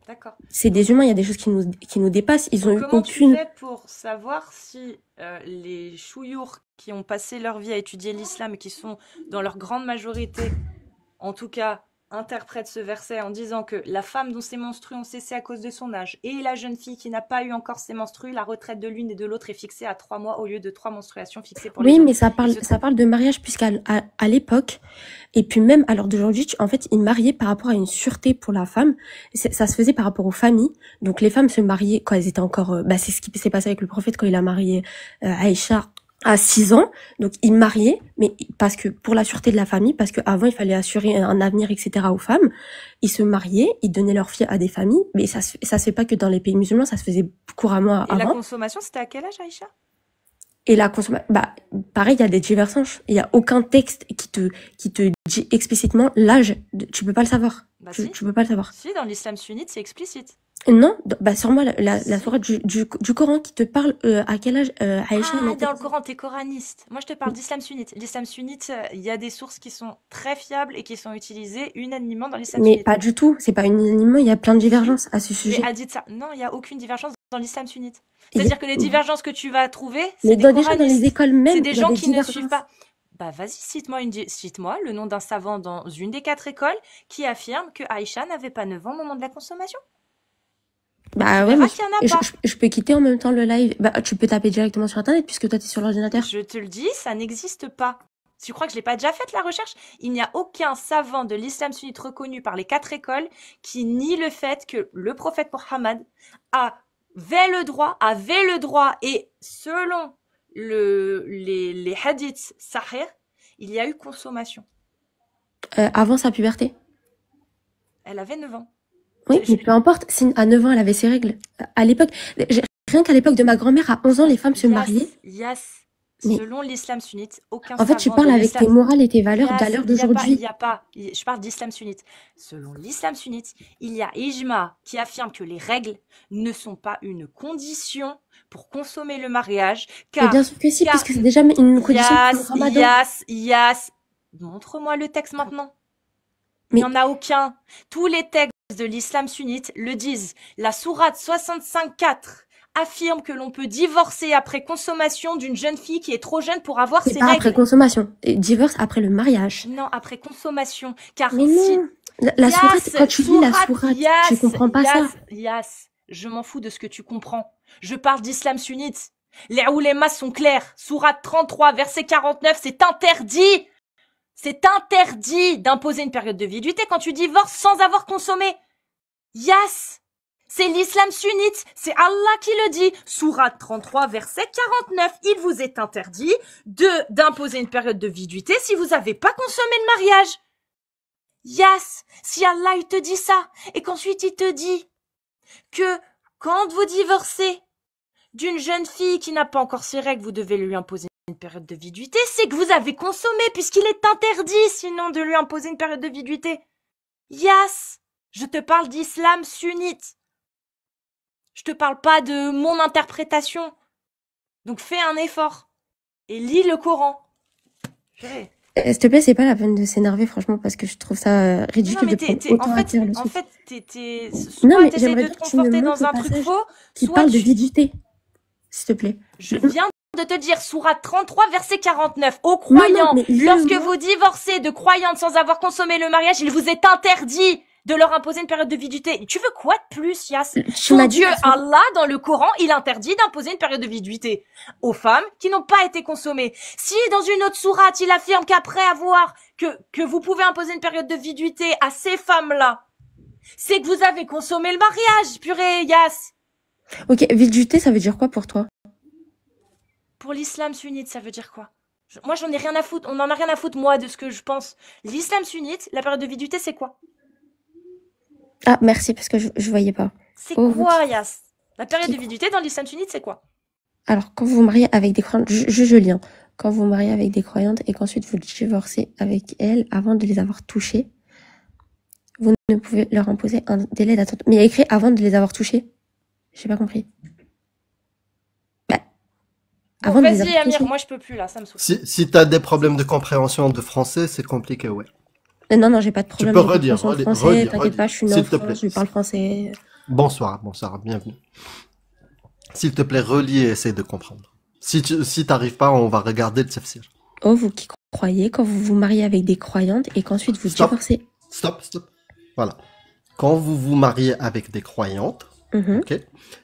D'accord. C'est des humains, il y a des choses qui nous dépassent. Ils ont eu Comment tu aucune... fais pour savoir si les chouyours qui ont passé leur vie à étudier l'islam et qui sont dans leur grande majorité, en tout cas, interprètent ce verset en disant que la femme dont ses menstrues ont cessé à cause de son âge et la jeune fille qui n'a pas eu encore ses menstrues, la retraite de l'une et de l'autre est fixée à 3 mois au lieu de 3 menstruations fixées pour les Oui, hommes. mais ça parle de mariage, puisqu'à à l'époque, et puis même à l'heure d'aujourd'hui, en fait, ils mariaient par rapport à une sûreté pour la femme. Ça se faisait par rapport aux familles. Donc les femmes se mariaient quand elles étaient encore... c'est ce qui s'est passé avec le prophète quand il a marié Aïcha à 6 ans. Donc ils mariaient, mais parce que pour la sûreté de la famille, parce qu'avant il fallait assurer un avenir, etc. aux femmes. Ils se mariaient, ils donnaient leurs filles à des familles, mais ça se fait pas que dans les pays musulmans, ça se faisait couramment Et la avant. consommation, c'était à quel âge, Aïcha? Et la consommation, pareil, il y a des divergences. Il y a aucun texte qui te dit explicitement l'âge. Tu peux pas le savoir. Bah Tu si. peux pas le savoir. Si, dans l'islam sunnite, c'est explicite. Non, bah sûrement la sourate du Coran qui te parle à quel âge Aïcha elle Ah, a été dans le conçue. Coran, t'es coraniste. Moi, je te parle d'islam sunnite. L'islam sunnite, il y a des sources qui sont très fiables et qui sont utilisées unanimement dans l'islam Mais sunnite. pas du tout, c'est pas unanimement, il y a plein de Si, divergences à ce les sujet. hadiths, ça. Non, il n'y a aucune divergence dans l'islam sunnite. Il y a- C'est-à-dire que les divergences que tu vas trouver, Mais c'est des déjà dans les coranistes. écoles C'est même, des il y a gens des qui ne suivent divergences. pas. Bah, vas-y, cite-moi le nom d'un savant dans une des 4 écoles qui affirme que Aïcha n'avait pas 9 ans au moment de la consommation. Tu Bah ouais, verras mais qu'il n'y en a pas. je peux quitter en même temps le live. Bah tu peux taper directement sur internet puisque toi t'es sur l'ordinateur. Je te le dis, ça n'existe pas. Tu crois que je l'ai pas déjà faite la recherche? Il n'y a aucun savant de l'islam sunnite reconnu par les 4 écoles qui nie le fait que le prophète Mohammed avait le droit, et selon les hadiths sahih, il y a eu consommation. Avant sa puberté. Elle avait 9 ans. Oui, mais peu importe, si à 9 ans elle avait ses règles. À l'époque, rien qu'à l'époque de ma grand-mère, à 11 ans, les femmes se mariaient. Yes. Mais- Selon l'islam sunnite, aucun En fait, tu savant parles de avec l'islam- tes morales et tes valeurs Yes, d'à l'heure il y a pas- d'aujourd'hui. Il y a pas, je parle d'islam sunnite. Selon l'islam sunnite, il y a ijma qui affirme que les règles ne sont pas une condition pour consommer le mariage, Mais car bien sûr que si, car- puisque c'est déjà une condition pour le ramadan. Yas. Montre-moi le texte maintenant. Mais- Il n'y en a aucun. Tous les textes de l'islam sunnite le disent. La sourate 65.4 affirme que l'on peut divorcer après consommation d'une jeune fille qui est trop jeune pour avoir C'est ses pas règles. après consommation. Et divorce après le mariage. Non, après consommation. Car Mais si... non. La sourate, quand tu lis la sourate, tu comprends pas ça. Yas, je m'en fous de ce que tu comprends. Je parle d'islam sunnite. Les oulémas sont clairs. Sourate 33, verset 49, c'est interdit. C'est interdit d'imposer une période de viduité quand tu divorces sans avoir consommé. Yas, c'est l'islam sunnite. C'est Allah qui le dit. Sourate 33, verset 49. Il vous est interdit d'imposer une période de viduité si vous n'avez pas consommé le mariage. Yas, si Allah il te dit ça, et qu'ensuite il te dit que quand vous divorcez d'une jeune fille qui n'a pas encore ses règles, vous devez lui imposer une période de viduité, c'est que vous avez consommé, puisqu'il est interdit sinon de lui imposer une période de viduité. Yas, je te parle d'islam sunnite. Je te parle pas de mon interprétation. Donc fais un effort et lis le Coran. Purée. S'il te plaît, c'est pas la peine de s'énerver, franchement, parce que je trouve ça ridicule Non, mais de prendre autant à cœur le truc. soit Non, mais t'essayes j'aimerais de bien te que tu me conforter montres dans un le truc passage faux, qui soit parle de tu... viduité, s'il te plaît. Je viens de te dire, sourate 33, verset 49. Aux Non, croyants, mais lorsque lis-le-moi. vous divorcez de croyantes sans avoir consommé le mariage, il vous est interdit de leur imposer une période de viduité. Tu veux quoi de plus, Yas? Tu Ton m'as dit Dieu, la sourate- Allah, dans le Coran, il interdit d'imposer une période de viduité aux femmes qui n'ont pas été consommées. Si dans une autre sourate, il affirme qu'après avoir, que vous pouvez imposer une période de viduité à ces femmes-là, c'est que vous avez consommé le mariage, purée, Yas. Ok, viduité, ça veut dire quoi pour toi? Pour l'islam sunnite, ça veut dire quoi? Moi, j'en ai rien à foutre. On en a rien à foutre, moi, de ce que je pense. L'islam sunnite, la période de viduité, c'est quoi? Ah, merci, parce que je voyais pas. C'est Oh, quoi, Yas? La période de viduité dans l'islam sunnite, c'est quoi? Alors, quand vous vous mariez avec des croyantes, je lis, hein. Quand vous vous mariez avec des croyantes et qu'ensuite vous divorcez avec elles avant de les avoir touchées, vous ne pouvez leur imposer un délai d'attente. Mais il y a écrit avant de les avoir touchées. J'ai pas compris. Bah, Bon, avant de les vas-y, avoir Amir, touchées. moi, je peux plus, là, ça me saoule. Si t'as des problèmes de compréhension de français, c'est compliqué, ouais. Non, j'ai pas de problème peux de redire, compréhension de redire, français. redire, T'inquiète pas, je suis née en s'il te France, plaît. je parle français. Bonsoir, bienvenue. S'il te plaît, relis et essaie de comprendre. Si t'arrives pas, on va regarder le tafsir. Oh, vous qui croyez, quand vous vous mariez avec des croyantes et qu'ensuite vous Stop. divorcez. Stop. Voilà. Quand vous vous mariez avec des croyantes, Mhm. ok,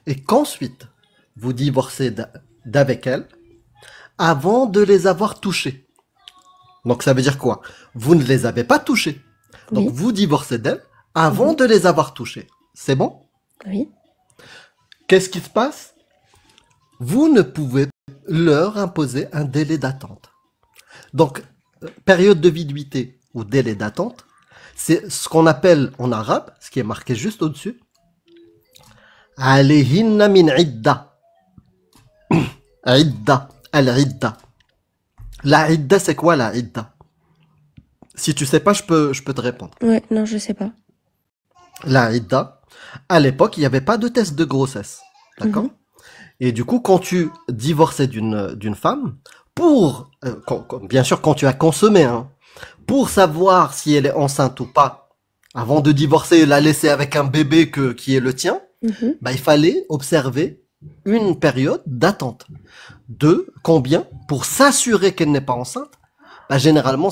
et qu'ensuite vous divorcez d'avec elles, avant de les avoir touchées. Donc ça veut dire quoi? Vous ne les avez pas touchées. Donc Oui. vous divorcez d'elles avant de les avoir touchées. C'est bon? Oui. Qu'est-ce qui se passe? Vous ne pouvez leur imposer un délai d'attente. Donc, période de viduité ou délai d'attente, c'est ce qu'on appelle en arabe, ce qui est marqué juste au-dessus, alayhinna min idda. Idda, al-idda. La idda, c'est quoi la idda? Si tu sais pas, je peux te répondre. Ouais, non, je sais pas. La idda, À l'époque, il n'y avait pas de test de grossesse. D'accord? Mhm. Et du coup, quand tu divorçais d'une femme, pour, bien sûr, quand tu as consommé, hein, pour savoir si elle est enceinte ou pas, avant de divorcer et la laisser avec un bébé qui est le tien, Mhm. bah, il fallait observer une période d'attente. De combien? Pour s'assurer qu'elle n'est pas enceinte, bah, généralement,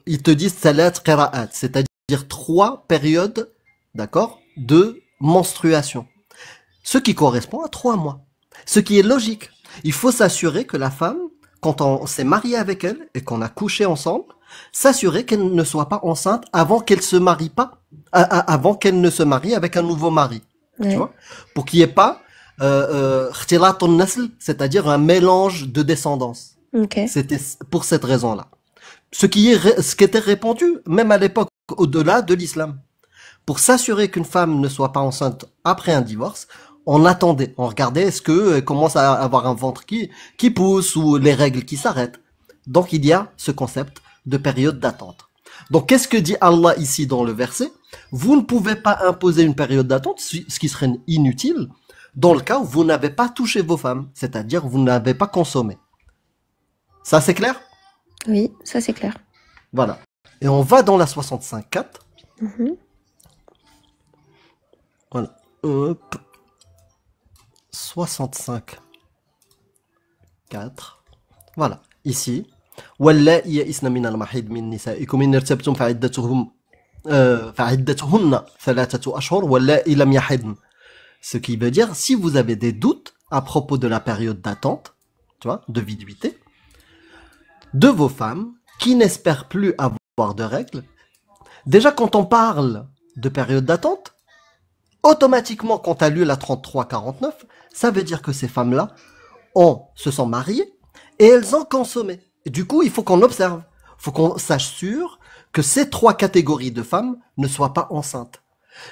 ils te disent salat qira'at, c'est-à-dire 3 périodes, d'accord, de menstruation. Ce qui correspond à 3 mois. Ce qui est logique. Il faut s'assurer que la femme, quand on s'est marié avec elle et qu'on a couché ensemble, s'assurer qu'elle ne soit pas enceinte avant qu'elle se marie pas, avant qu'elle ne se marie avec un nouveau mari. Tu Ouais. vois? Pour qu'il n'y ait pas, ikhtilatun nasl, c'est-à-dire un mélange de descendance. Ok. C'était pour cette raison-là. Ce qui était répandu, même à l'époque, au-delà de l'islam. Pour s'assurer qu'une femme ne soit pas enceinte après un divorce, on attendait, on regardait est-ce qu'elle commence à avoir un ventre qui pousse ou les règles qui s'arrêtent. Donc il y a ce concept de période d'attente. Donc qu'est-ce que dit Allah ici dans le verset? Vous ne pouvez pas imposer une période d'attente, ce qui serait inutile, dans le cas où vous n'avez pas touché vos femmes, c'est-à-dire vous n'avez pas consommé. Ça c'est clair? Oui, ça c'est clair. Voilà. Et on va dans la 65.4. Mhm. Voilà. Hop. 65.4. Voilà. Ici. واللائي يئسن من المحيض من نسائكم إن ارتبتم فعدتهن 3 أشهر واللائي لم يحضن. Ce qui veut dire, si vous avez des doutes à propos de la période d'attente, tu vois, de viduité, de vos femmes qui n'espèrent plus avoir de règles, déjà quand on parle de période d'attente, automatiquement quand tu as lu la 33-49, ça veut dire que ces femmes-là se sont mariées et elles ont consommé. Et du coup, il faut qu'on observe, il faut qu'on s'assure que ces 3 catégories de femmes ne soient pas enceintes.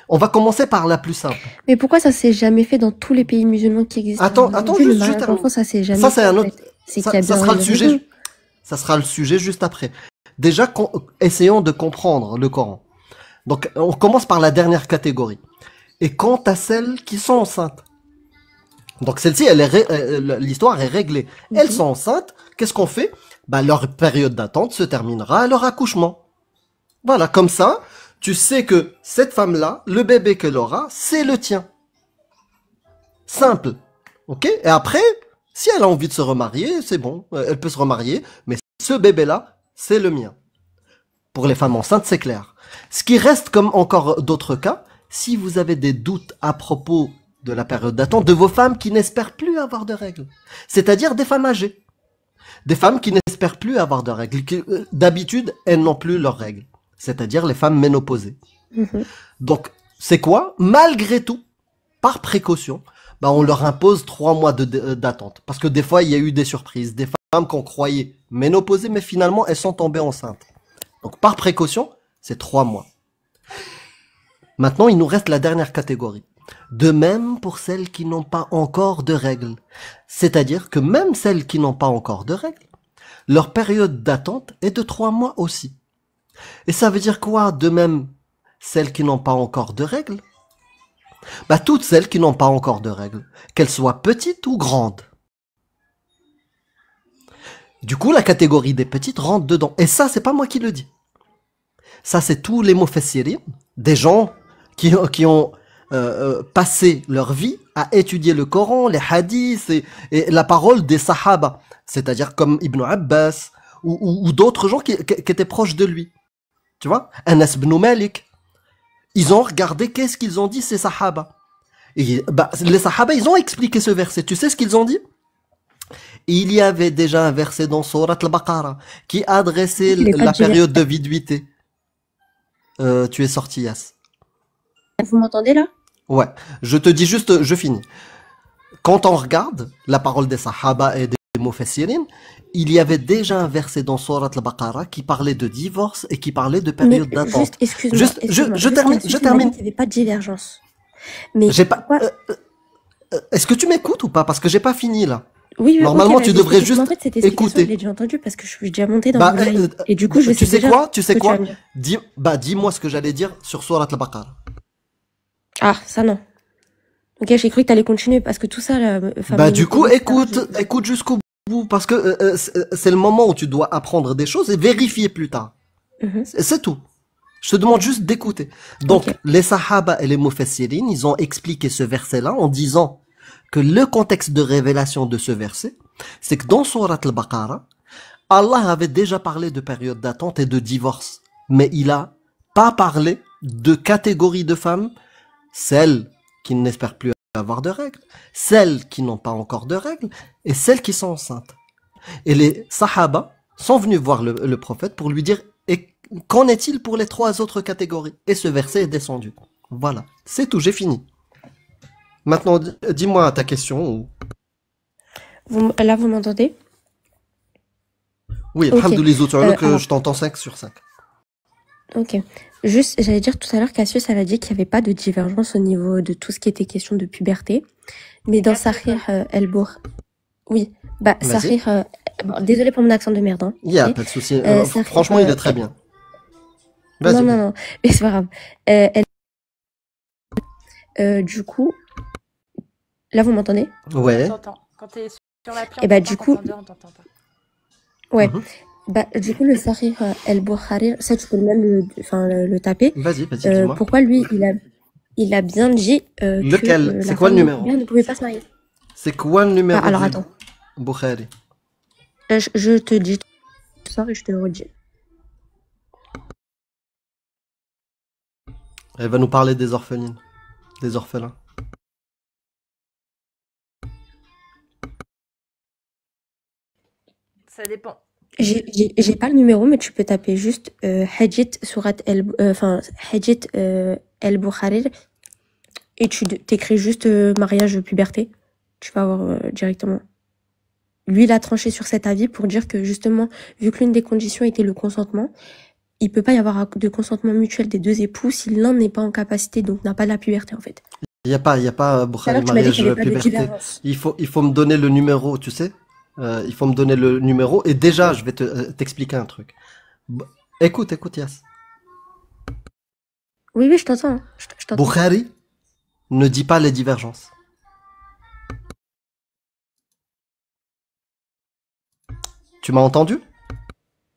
On va commencer par la plus simple. Mais pourquoi ça s'est jamais fait dans tous les pays musulmans qui existent Attends, aujourd'hui, le juste mariage termine. d'enfants, ça s'est jamais Ça, c'est fait, un en autre. fait. C'est Ça, qu'il y a ça bien sera une le sujet. raison. Ça sera le sujet juste après. Déjà, essayons de comprendre le Coran. Donc, on commence par la dernière catégorie. Et quant à celles qui sont enceintes. Donc, celle-ci, l'histoire est réglée. Elles sont enceintes. Qu'est-ce qu'on fait? Bah, leur période d'attente se terminera à leur accouchement. Voilà, comme ça, tu sais que cette femme-là, le bébé qu'elle aura, c'est le tien. Simple. Ok? Et après, si elle a envie de se remarier, c'est bon. Elle peut se remarier. Mais ce bébé-là, c'est le mien. Pour les femmes enceintes, c'est clair. Ce qui reste comme encore d'autres cas, si vous avez des doutes à propos de la période d'attente de vos femmes qui n'espèrent plus avoir de règles, c'est-à-dire des femmes âgées, des femmes qui n'espèrent plus avoir de règles, d'habitude, elles n'ont plus leurs règles, c'est-à-dire les femmes ménopausées. Mhm. Donc, c'est quoi? Malgré tout, par précaution, bah, on leur impose 3 mois d'attente. Parce que des fois, il y a eu des surprises, des femmes qu'on croyait ménopausées, mais finalement, elles sont tombées enceintes. Donc, par précaution, c'est 3 mois. Maintenant, il nous reste la dernière catégorie. De même pour celles qui n'ont pas encore de règles. C'est-à-dire que même celles qui n'ont pas encore de règles, leur période d'attente est de 3 mois aussi. Et ça veut dire quoi, de même, celles qui n'ont pas encore de règles? Bah, toutes celles qui n'ont pas encore de règles, qu'elles soient petites ou grandes. Du coup, la catégorie des petites rentre dedans. Et ça, c'est pas moi qui le dis. Ça, c'est tous les mufassirin, des gens qui ont passé leur vie à étudier le Coran, les hadiths et la parole des sahaba. C'est-à-dire comme Ibn Abbas ou d'autres gens qui étaient proches de lui. Tu vois? Anas ibn Malik. Ils ont regardé qu'est-ce qu'ils ont dit ces sahaba. Et bah, les sahaba, ils ont expliqué ce verset. Tu sais ce qu'ils ont dit? Il y avait déjà un verset dans Surat al-Baqarah qui adressait la période de viduité. Tu es sorti, Yass. Vous m'entendez là? Ouais. Je te dis juste, je finis. Quand on regarde la parole des sahaba et des mufassirin, il y avait déjà un verset dans Surat al-Baqarah qui parlait de divorce et qui parlait de période d'attente. Excuse-moi. Je termine. Il n'y avait pas de divergence. Mais j'ai pas. Est-ce que tu m'écoutes ou pas? Parce que j'ai pas fini là. Oui, normalement, okay, tu devrais juste en fait, cette écouter. Je l'ai déjà entendu parce que je suis déjà monté dans le live. Et du coup, je tu sais déjà quoi? Tu sais que quoi? Dis-moi ce que j'allais dire sur Surat al-Baqarah. Ah, ça non. Ok, j'ai cru que t'allais continuer parce que tout ça, là, Bah du coup, etc., écoute jusqu'au bout, parce que c'est le moment où tu dois apprendre des choses et vérifier plus tard. Mhm. C'est tout. Je te demande juste d'écouter. Donc, Ok. les Sahaba et les Mufassirin, ils ont expliqué ce verset-là en disant que le contexte de révélation de ce verset, c'est que dans Surat al-Baqarah, Allah avait déjà parlé de période d'attente et de divorce, mais il a pas parlé de catégorie de femmes, celles qui n'espèrent plus avoir de règles, celles qui n'ont pas encore de règles, et celles qui sont enceintes. Et les Sahaba sont venus voir le prophète pour lui dire, et qu'en est-il pour les trois autres catégories? Et ce verset est descendu. Voilà, c'est tout, j'ai fini. Maintenant, dis-moi ta question. Là, vous m'entendez? Oui, Ok. alhamdoulilah, que Alors, je t'entends 5 sur 5. ok. Juste, j'allais dire tout à l'heure qu'Assius, elle a dit qu'il n'y avait pas de divergence au niveau de tout ce qui était question de puberté. Mais dans Quatre Sahih écoles. El-Bour, oui, bah, Vas-y. Sahih, bon, désolé pour mon accent de merde, hein, Il n'y a ok. pas de souci. Sahih, Franchement, il est très bien. non, Vas-y. non, non, mais c'est pas grave. Du coup, là, vous m'entendez? Ouais. On t'entend. Quand t'es sur l'appli, Et on bah, t'entend. du Quand coup, t'es en dehors, on t'entend pas. ouais. Mhm. Bah, du coup, le Sahih El-Bukhari, ça, tu peux même le taper. Vas-y, dis-moi. Pourquoi lui, il a bien dit Lequel? que C'est la quoi le femme numéro? ne pouvait pas se marier. C'est quoi le Ah, numéro alors du attends, Bukhari? je te dis ce soir et je te le redis. Elle va nous parler des orphelines, des orphelins. Ça dépend. J'ai pas le numéro, mais tu peux taper juste Hadith Surat Hadith El Bukhari et tu t'écris juste mariage puberté. Tu vas avoir directement. Lui, il a tranché sur cet avis pour dire que justement, vu que l'une des conditions était le consentement, il peut pas y avoir de consentement mutuel des deux époux si l'un n'est pas en capacité, donc n'a pas la puberté en fait. Il y a pas Tout à Bukhari l'heure, tu m'as dit mariage qu'il n'y avait pas de puberté. divergence. Il faut me donner le numéro, tu sais. Il faut me donner le numéro. Et déjà, je vais t'expliquer un truc. Écoute, Yass. Oui, oui, je t'entends. Hein. Je t'entends. Bukhari ne dit pas les divergences. Tu m'as entendu?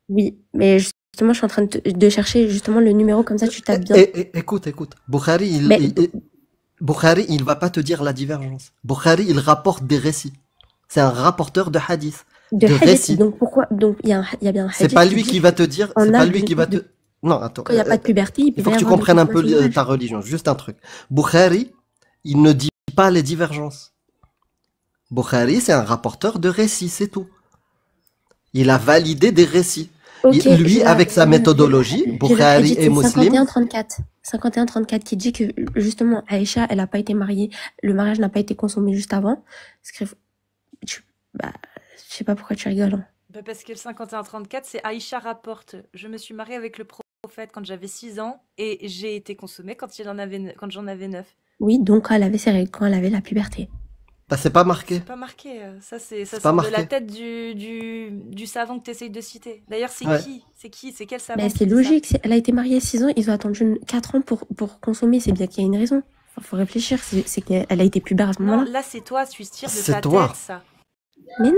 Oui, mais justement, je suis en train de chercher justement le numéro, comme ça tu tapes bien. Écoute. Bukhari, Mais Bukhari, il va pas te dire la divergence. Bukhari, il rapporte des récits. C'est un rapporteur de hadith. de De hadith, récits. donc pourquoi? Donc il y a bien un C'est hadith pas qui lui dit qui va te dire, en c'est pas âge lui qui va te... Non, attends. quand il n'y a pas de puberté, il Il peut faut pas que y tu avoir de comprennes un peu consommation d'âge. ta religion. Juste un truc. Bukhari, il ne dit pas les divergences. Bukhari, c'est un rapporteur de récits, c'est tout. Il a validé des récits. Ok, Lui, avec sa méthodologie, j'ai le Bukhari hadith, et c'est Muslim, 51-34. 51-34 qui dit que justement Aïcha, elle n'a pas été mariée, le mariage n'a pas été consommé juste avant. Bah, je sais pas pourquoi tu rigoles. Hein. Bah parce que le 51-34, c'est Aïcha rapporte. Je me suis mariée avec le prophète quand j'avais 6 ans et j'ai été consommée quand j'en avais 9. Oui, donc quand elle avait ses règles, quand elle avait la puberté. bah, c'est pas marqué. C'est pas marqué. Ça, c'est C'est pas sort de marqué. la tête du savant que tu essayes de citer. D'ailleurs, c'est Ouais. qui? C'est quel savant Mais qui c'est dit ça? logique, elle a été mariée à 6 ans, ils ont attendu 4 ans pour consommer, c'est bien qu'il y a une raison. Faut réfléchir, c'est qu'elle a été pubère à ce Non, moment-là. là, c'est toi, tu tires de C'est ta toi. tête, ça. Mais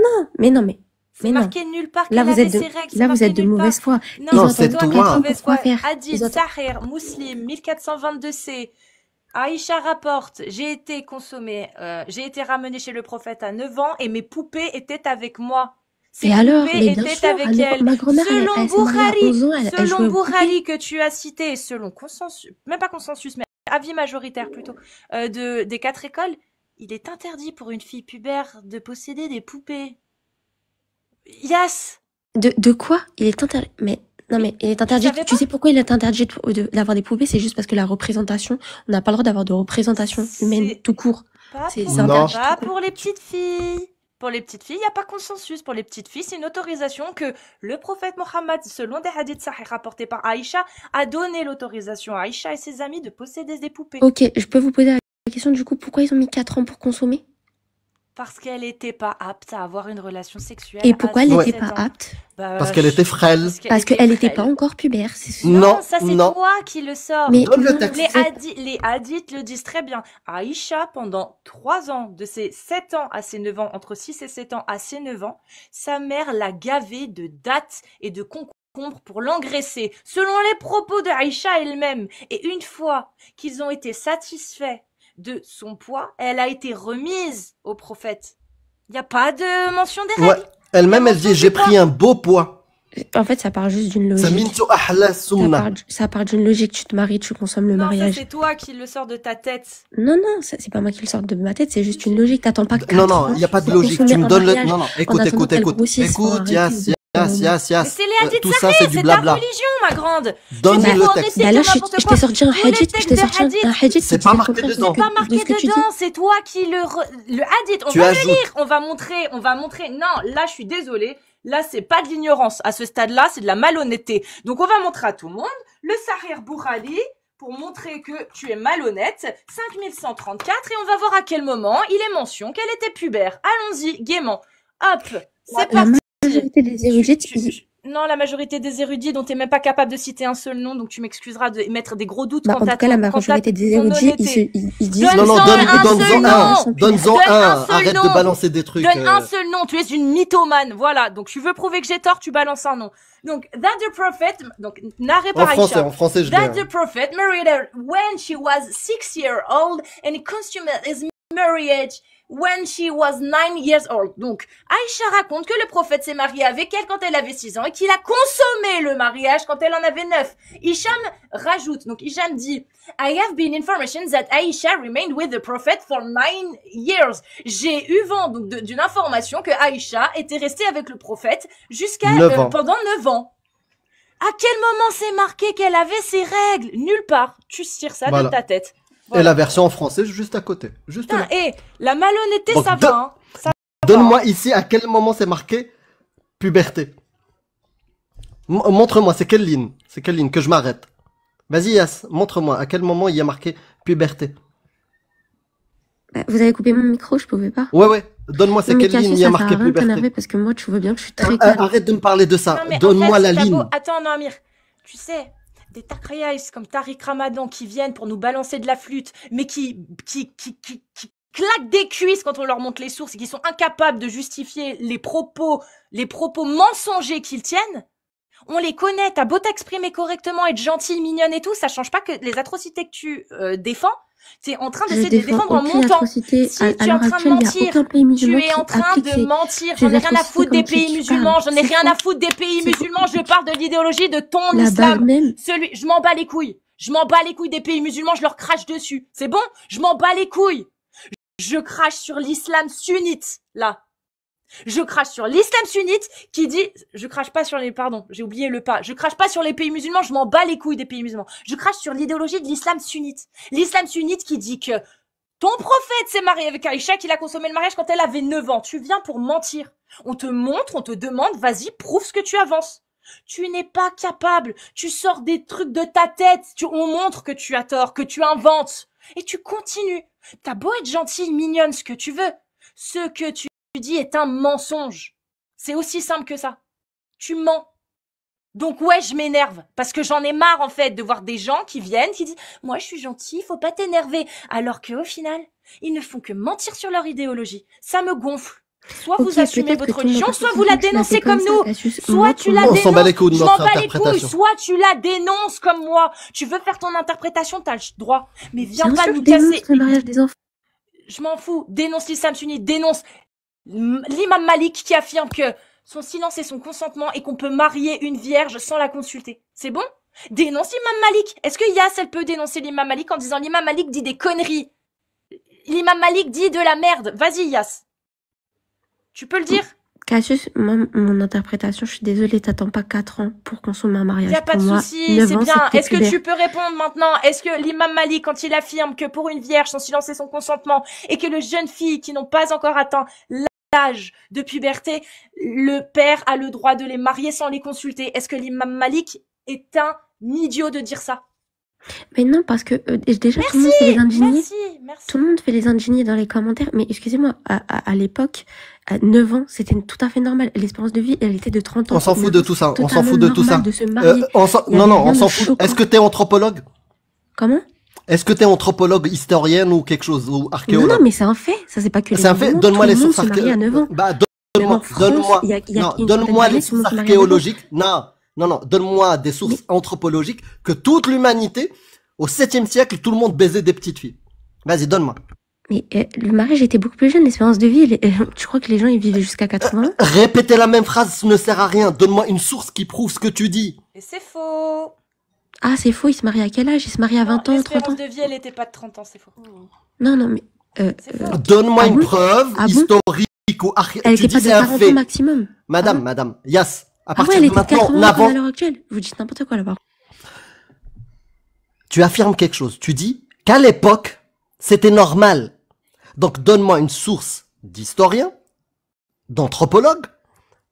C'est non. marqué nulle part Là qu'elle vous avait êtes de, ses règles. là vous êtes de mauvaise foi. Non, Ils ont c'est attendu toi. 4 ans mauvaise pour quoi foi. faire? Hadith, Ils ont Sahih, Muslim, 1422c. Aïcha rapporte, j'ai été consommée, j'ai été ramenée chez le prophète à 9 ans et mes poupées étaient avec moi. Ces Et alors, poupées mais bien étaient sûr, avec à l'époque, elle. ma grand-mère, Selon elle s'est mariée à Bukhari, 11 ans, elle jouait selon aux poupées. Bukhari que tu as cité, selon consensus, même pas consensus, mais avis majoritaire plutôt, des 4 écoles, il est interdit pour une fille pubère de posséder des poupées. Yes! De quoi? Il est interdit. Mais non, mais il est interdit. savais Tu pas? sais pourquoi il est interdit d'avoir des poupées? C'est juste parce que la représentation, on n'a pas le droit d'avoir de représentation humaine C'est tout court. pas C'est pour, Non. interdit. pas pour les petites filles. Pour les petites filles, il n'y a pas consensus. Pour les petites filles, c'est une autorisation que le prophète Mohammed, selon des hadiths sahih rapportés par Aïcha, a donné l'autorisation à Aïcha et ses amis de posséder des poupées. Ok, je peux vous poser la question du coup, pourquoi ils ont mis 4 ans pour consommer? Parce qu'elle était pas apte à avoir une relation sexuelle Et à pourquoi elle Ouais. n'était 17 pas ans. apte? Parce qu'elle était frêle. Parce qu'elle n'était pas encore pubère, c'est sûr. Non, ça c'est non. toi qui le sors. Mais Donne le non, texte. Les hadiths le disent très bien. Aïcha, pendant 3 ans, de ses 7 ans à ses 9 ans, entre 6 et 7 ans à ses 9 ans, sa mère l'a gavée de dattes et de concombres pour l'engraisser, selon les propos de Aïcha elle-même. Et une fois qu'ils ont été satisfaits de son poids, elle a été remise au prophète. Il n'y a pas de mention des Ouais. règles. Elle-même, La elle dit, mention j'ai du poids. pris un beau poids. En fait, ça part juste d'une Ça logique. mintu ahla sunna. Ça part d'une logique. Tu te maries, tu consommes le Non, ça mariage. c'est toi qui le sors de ta tête. Non, c'est pas moi qui le sors de ma tête, c'est juste une logique. T'attends pas que Non, 4 non, ans il n'y a pas de pour logique. consommer Tu me un donnes le. mariage Non, non, écoute, en attendant écoute, qu'elle écoute. grossisse. Faut Écoute, arrêter Yas, au bout Yas, d'un moment. Yas, Mais Yas. c'est les hadiths Tout ça, sahih, c'est du c'est ta blabla. religion, ma grande. Donne-lui Tu dis le faut texte. réciter Bah là, n'importe je quoi. t'ai sorti un Tous les hadith, je t'ai textes de sorti un hadith. hadith C'est qui pas dit le marqué contraire dedans. C'est pas de marqué ce que tu dis. dedans, c'est toi qui le hadith. On Tu va ajoutes. le lire, on va montrer. Non, là, je suis désolée. Là, c'est pas de l'ignorance. À ce stade-là, c'est de la malhonnêteté. Donc, on va montrer à tout le monde le Sahih Bukhari pour montrer que tu es malhonnête. 5134 et on va voir à quel moment il est mention qu'elle était pubère. Allons-y, gaiement. Hop, c'est La parti. majorité des érudites, Non, la majorité des érudits dont t'es même pas capable de citer un seul nom, donc tu m'excuseras de mettre des gros doutes bah, quant en à tout cas, la quant à majorité des ton érudits, honnêteté. ils disent. Donne-en Non, non, un donne-en seul un. nom. Donne-en Donne un un. seul Arrête nom. de balancer des trucs. Donne un seul nom, tu es une mythomane, voilà. Donc tu veux prouver que j'ai tort, tu balances un nom. Donc, that the prophet, donc narré par Aïcha. En français, je That l'ai. the prophet married her when she was 6 years old and he consummated his marriage when she was 9 years old. Donc, Aïcha raconte que le prophète s'est marié avec elle quand elle avait 6 ans et qu'il a consommé le mariage quand elle en avait 9. Hicham rajoute, donc Hicham dit, I have been information that Aïcha remained with the prophet for 9 years. J'ai eu vent donc d'une information que Aïcha était restée avec le prophète jusqu'à 9 ans. pendant 9 ans. À quel moment c'est marqué qu'elle avait ses règles? Nulle part. Tu tires ça Voilà. de ta tête. Et Voilà. la version en français, juste à côté. Juste Putain, là. et la malhonnêteté, Donc, ça va, hein. Ça va. Donne-moi ici à quel moment c'est marqué puberté. Montre-moi, c'est quelle ligne? C'est quelle ligne que je m'arrête? Vas-y, Yas, montre-moi à quel moment il y a marqué puberté. Bah, vous avez coupé mon micro, je pouvais pas. Ouais, donne-moi c'est Non, mais quelle ligne Cassius, il y a ça sert marqué à rien de t'énerver puberté. parce que moi, tu vois bien que je suis très calme. Arrête de me parler de ça. Non, mais en Donne-moi fait, la t'as ligne. beau- Attends, non, Amir. Tu sais, des Takriyais comme Tariq Ramadan qui viennent pour nous balancer de la flûte, mais qui claquent des cuisses quand on leur montre les sources et qui sont incapables de justifier les propos mensongers qu'ils tiennent. On les connaît, t'as beau t'exprimer correctement, être gentille, mignonne et tout, ça change pas que les atrocités que tu défends, t'es en train Je d'essayer de les défends défendre en aucune montant. atrocité. Si À tu es en l'heure train de actuelle, il n'y a mentir, aucun pays musulman tu es en qui train applique de mentir, ces j'en ai rien à atrocités foutre des comme pays tu musulmans, parles. j'en ai C'est rien à faux. foutre des pays C'est faux. musulmans, je parle de l'idéologie de ton La base islam. même. Je m'en bats les couilles. Je m'en bats les couilles des pays musulmans, je leur crache dessus. C'est bon? Je m'en bats les couilles. Je crache sur l'islam sunnite, là. Je crache sur l'islam sunnite qui dit, je crache pas sur les, pardon, j'ai oublié le pas. Je crache pas sur les pays musulmans, je m'en bats les couilles des pays musulmans. Je crache sur l'idéologie de l'islam sunnite. L'islam sunnite qui dit que ton prophète s'est marié avec Aïcha, qu'il a consommé le mariage quand elle avait 9 ans. Tu viens pour mentir. On te montre, on te demande, vas-y, prouve ce que tu avances. Tu n'es pas capable. Tu sors des trucs de ta tête. On montre que tu as tort, que tu inventes. Et tu continues. T'as beau être gentille, mignonne, ce que tu veux. Ce que tu dis est un mensonge. C'est aussi simple que ça. Tu mens. Donc ouais, je m'énerve. Parce que j'en ai marre, en fait, de voir des gens qui viennent, qui disent « Moi, je suis gentil, faut pas t'énerver. » Alors qu'au final, ils ne font que mentir sur leur idéologie. Ça me gonfle. Soit vous assumez votre religion, soit vous la dénoncez comme nous. Soit tu la On s'en bat les dénonces, couilles de je m'en notre bats les couilles. interprétation. Soit tu la dénonces comme moi. Tu veux faire ton interprétation, t'as le droit. Mais viens Bien pas sûr, nous je dénonce casser. le mariage des enfants. Je m'en fous. Dénonce l'islam sunnite, dénonce l'imam Malik qui affirme que son silence est son consentement et qu'on peut marier une vierge sans la consulter. C'est bon? Dénonce l'imam Malik. Est-ce que Yass, elle peut dénoncer l'imam Malik en disant l'imam Malik dit des conneries? L'imam Malik dit de la merde. Vas-y, Yass. Tu peux le dire? Cassius, moi, mon interprétation, je suis désolée, t'attends pas 4 ans pour consommer un mariage. Y a pas Pour de moi, souci, 9 c'est ans, bien. que t'es Est-ce que pubère. tu peux répondre maintenant? Est-ce que l'imam Malik, quand il affirme que pour une vierge, son silence est son consentement et que les jeunes filles qui n'ont pas encore atteint l'âge de puberté, le père a le droit de les marier sans les consulter? Est-ce que l'imam Malik est un idiot de dire ça? Mais non, parce que déjà, tout le monde fait les indignés. Merci. Tout le monde fait les indignés dans les commentaires. Mais excusez-moi, à l'époque, à 9 ans, c'était tout à fait normal. L'espérance de vie, elle était de 30 ans. On s'en fout de tout ça. On s'en fout de tout ça. De se marier. Non, on s'en fout. Est-ce que t'es anthropologue? Comment? Est-ce que t'es anthropologue, historienne ou quelque chose, ou archéologue? Non, mais c'est un fait. Ça, c'est pas que les C'est un fait. Donne-moi les sources archéologiques. Bah, donne-moi les sources archéologiques. Non, donne-moi des sources anthropologiques que toute l'humanité, au 7e siècle, tout le monde baisait des petites filles. Vas-y, donne-moi. Mais le mariage était beaucoup plus jeune, l'espérance de vie, tu crois que les gens ils vivaient jusqu'à 80 ans? Répéter la même phrase ne sert à rien. Donne-moi une source qui prouve ce que tu dis. Et c'est faux. Ah, c'est faux, il se marie à quel âge? Il se marie à 20 ans, 30 ans? L'espérance de vie, elle était pas de 30 ans, c'est faux. Non, mais... Donne-moi une preuve historique ou archéologique. Elle était pas de 40 ans maximum. Madame, Yass, à partir elle de était de 80 maintenant, ans à l'heure actuelle. Vous dites n'importe quoi là-bas. Tu affirmes quelque chose. Tu dis qu'à l'époque, c'était normal. Donc, donne-moi une source d'historien, d'anthropologue,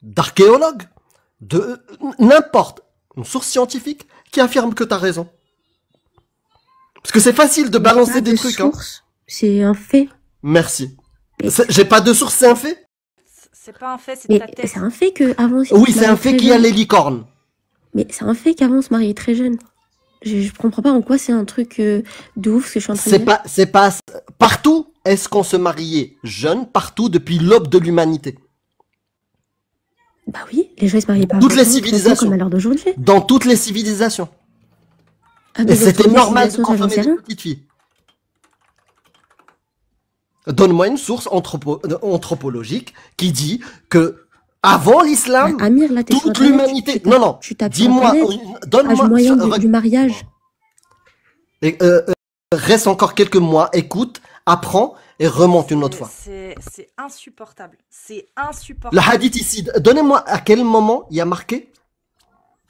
d'archéologue, de n'importe, une source scientifique qui affirme que t'as raison. Parce que c'est facile de balancer des trucs. Source, c'est un fait. Merci. J'ai pas de source, c'est un fait. C'est pas un fait, c'est ta tête. C'est un fait que avant. Oui, c'est un fait qu'il y a les licornes. Mais c'est un fait qu'avant on se mariait très jeune. Je comprends pas en quoi c'est un truc de ouf ce que je suis en train de dire. C'est pas partout. Est-ce qu'on se mariait jeune partout depuis l'aube de l'humanité? Bah oui, les gens ils se mariaient pas. Toutes les civilisations. Comme à l'heure d'aujourd'hui. Dans toutes les civilisations. Ah, et c'était normal de consommer des petites filles. Donne-moi une source anthropologique qui dit que avant l'islam, Amir, là, toute l'humanité. Non, dis-moi, donne-moi moyen du mariage. Reste encore quelques mois, écoute, apprends et remonte une autre fois. C'est insupportable. C'est insupportable. Le hadith ici, donnez-moi à quel moment il y a marqué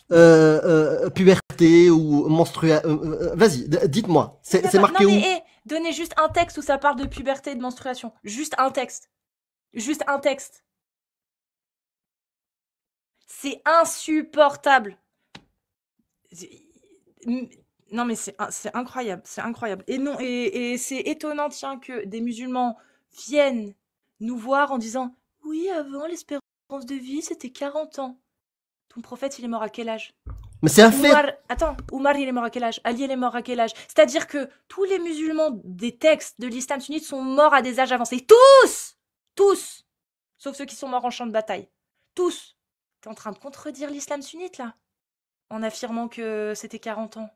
puberté ou menstruation. Vas-y, dites-moi. C'est marqué où? Donnez juste un texte où ça parle de puberté et de menstruation. Juste un texte. Juste un texte. C'est insupportable. Non mais c'est incroyable, c'est incroyable. Et non, et c'est étonnant, tiens, que des musulmans viennent nous voir en disant « Oui, avant, l'espérance de vie, c'était 40 ans. » Ton prophète, il est mort à quel âge? Mais c'est un fait. Oumar, il est mort à quel âge? Ali, il est mort à quel âge? C'est-à-dire que tous les musulmans des textes de l'islam sunnite sont morts à des âges avancés. Tous! Sauf ceux qui sont morts en champ de bataille. Tous! T'es en train de contredire l'islam sunnite, là? En affirmant que c'était 40 ans.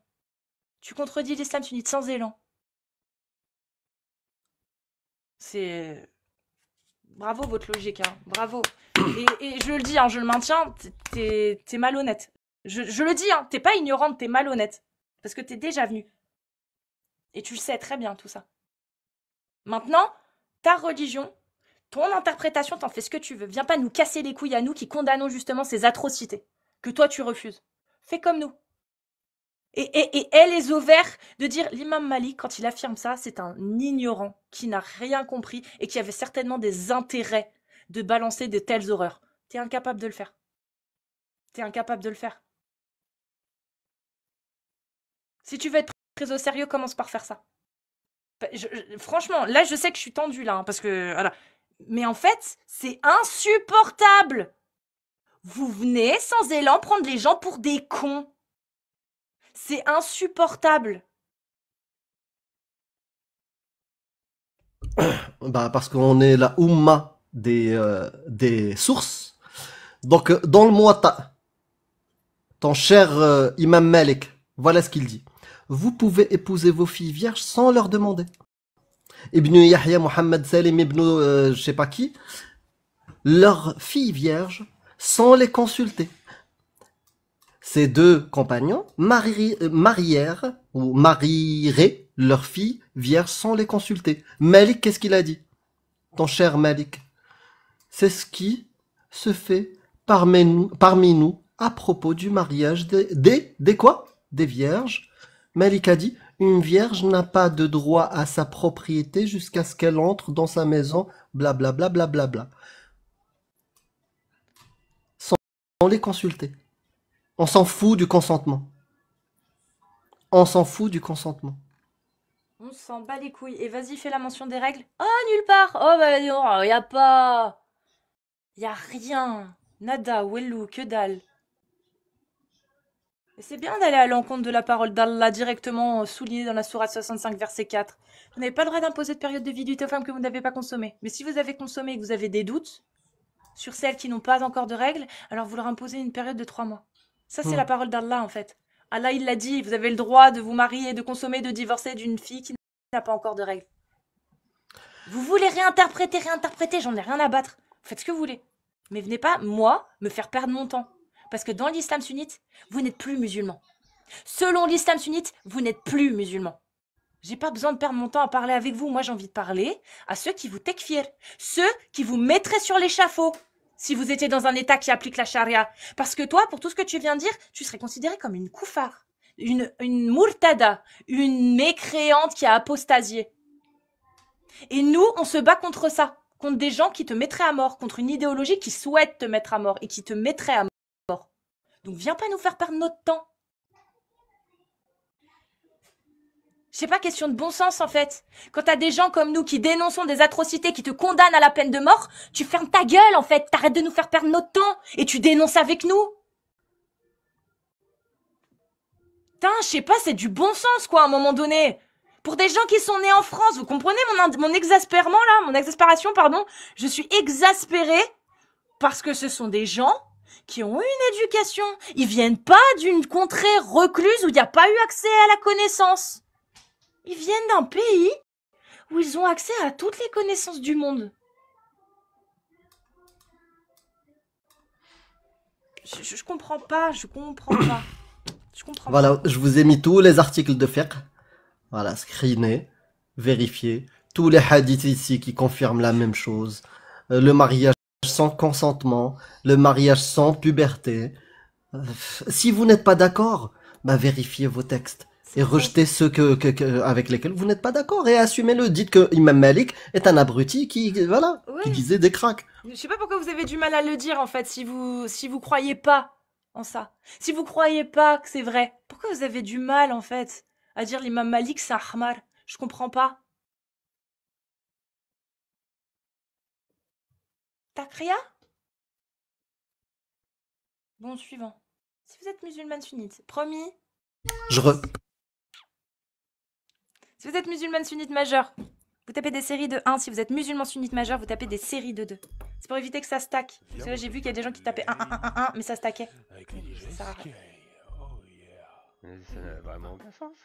Tu contredis l'islam sunnite sans élan. C'est... Bravo votre logique, hein. Bravo. Et je le dis, hein, je le maintiens, t'es malhonnête. Je le dis, hein, t'es pas ignorante, t'es malhonnête. Parce que t'es déjà venu. Et tu le sais très bien, tout ça. Maintenant, ta religion, ton interprétation, t'en fais ce que tu veux. Viens pas nous casser les couilles à nous qui condamnons justement ces atrocités. Que toi, tu refuses. Fais comme nous. Et aie les ovaires de dire l'imam Malik, quand il affirme ça, c'est un ignorant qui n'a rien compris et qui avait certainement des intérêts de balancer de telles horreurs. T'es incapable de le faire. T'es incapable de le faire. Si tu veux être pris au sérieux, commence par faire ça. Franchement, là, je sais que je suis tendue, là, hein, parce que... Voilà. Mais en fait, c'est insupportable. Vous venez sans élan prendre les gens pour des cons. C'est insupportable. Bah parce qu'on est la Oumma des sources. Donc dans le Muwatta, ton cher Imam Malik, voilà ce qu'il dit. Vous pouvez épouser vos filles vierges sans leur demander. Ibn Yahya, Muhammad Salim, Ibn je sais pas qui, leurs filles vierges sans les consulter. Ces deux compagnons marièrent ou marieraient leurs filles vierges sans les consulter. Malik, qu'est-ce qu'il a dit? Ton cher Malik. C'est ce qui se fait parmi nous à propos du mariage des quoi? Des vierges. Malik a dit, une vierge n'a pas de droit à sa propriété jusqu'à ce qu'elle entre dans sa maison, blablabla, blablabla. Sans les consulter. On s'en fout du consentement. On s'en fout du consentement. On s'en bat les couilles. Et vas-y, fais la mention des règles. Oh, nulle part. Oh, bah non, y a pas... Y a rien. Nada, wellou, que dalle. Et c'est bien d'aller à l'encontre de la parole d'Allah directement soulignée dans la sourate 65, verset 4. Vous n'avez pas le droit d'imposer de période de viduité aux femmes que vous n'avez pas consommées. Mais si vous avez consommé et que vous avez des doutes sur celles qui n'ont pas encore de règles, alors vous leur imposez une période de 3 mois. Ça, c'est la parole d'Allah, en fait. Allah, il l'a dit, vous avez le droit de vous marier, de consommer, de divorcer d'une fille qui n'a pas encore de règles. Vous voulez réinterpréter, j'en ai rien à battre. Faites ce que vous voulez. Mais venez pas, moi, me faire perdre mon temps. Parce que dans l'islam sunnite, vous n'êtes plus musulman. Selon l'islam sunnite, vous n'êtes plus musulman. J'ai pas besoin de perdre mon temps à parler avec vous. Moi, j'ai envie de parler à ceux qui vous tekfirent, ceux qui vous mettraient sur l'échafaud si vous étiez dans un état qui applique la charia. Parce que toi, pour tout ce que tu viens de dire, tu serais considéré comme une koufar, une murtada, une mécréante qui a apostasié. Et nous, on se bat contre ça, contre des gens qui te mettraient à mort, contre une idéologie qui souhaite te mettre à mort et qui te mettrait à mort. Donc viens pas nous faire perdre notre temps. C'est pas question de bon sens en fait. Quand t'as des gens comme nous qui dénonçons des atrocités, qui te condamnent à la peine de mort, tu fermes ta gueule en fait, t'arrêtes de nous faire perdre notre temps et tu dénonces avec nous. Putain, je sais pas, c'est du bon sens quoi à un moment donné. Pour des gens qui sont nés en France, vous comprenez mon exaspération là, mon exaspération pardon, je suis exaspérée parce que ce sont des gens qui ont eu une éducation. Ils viennent pas d'une contrée recluse où il n'y a pas eu accès à la connaissance. Ils viennent d'un pays où ils ont accès à toutes les connaissances du monde. Je comprends pas, je comprends pas. Voilà, je vous ai mis tous les articles de fiqh. Voilà, screenés, vérifiés. Tous les hadiths ici qui confirment la même chose. Le mariage sans consentement, le mariage sans puberté. Si vous n'êtes pas d'accord, bah vérifiez vos textes et rejetez ceux avec lesquels vous n'êtes pas d'accord et assumez-le. Dites que Imam Malik est un abruti qui disait des cracks. Je sais pas pourquoi vous avez du mal à le dire en fait, si vous croyez pas en ça. Si vous croyez pas que c'est vrai, pourquoi vous avez du mal en fait à dire l'Imam Malik c'est un ahmar? Je comprends pas. Takria? Bon, suivant. Si vous êtes musulmane sunnite, promis. Si vous êtes musulmane sunnite majeure, vous tapez des séries de 1. Si vous êtes musulman sunnite majeur, vous tapez des séries de 2. C'est pour éviter que ça stack. Parce que là, j'ai vu qu'il y a des gens qui tapaient 1, 1, 1, 1, 1, mais ça stackait. Ça sert à rien. Ça n'a vraiment aucun sens.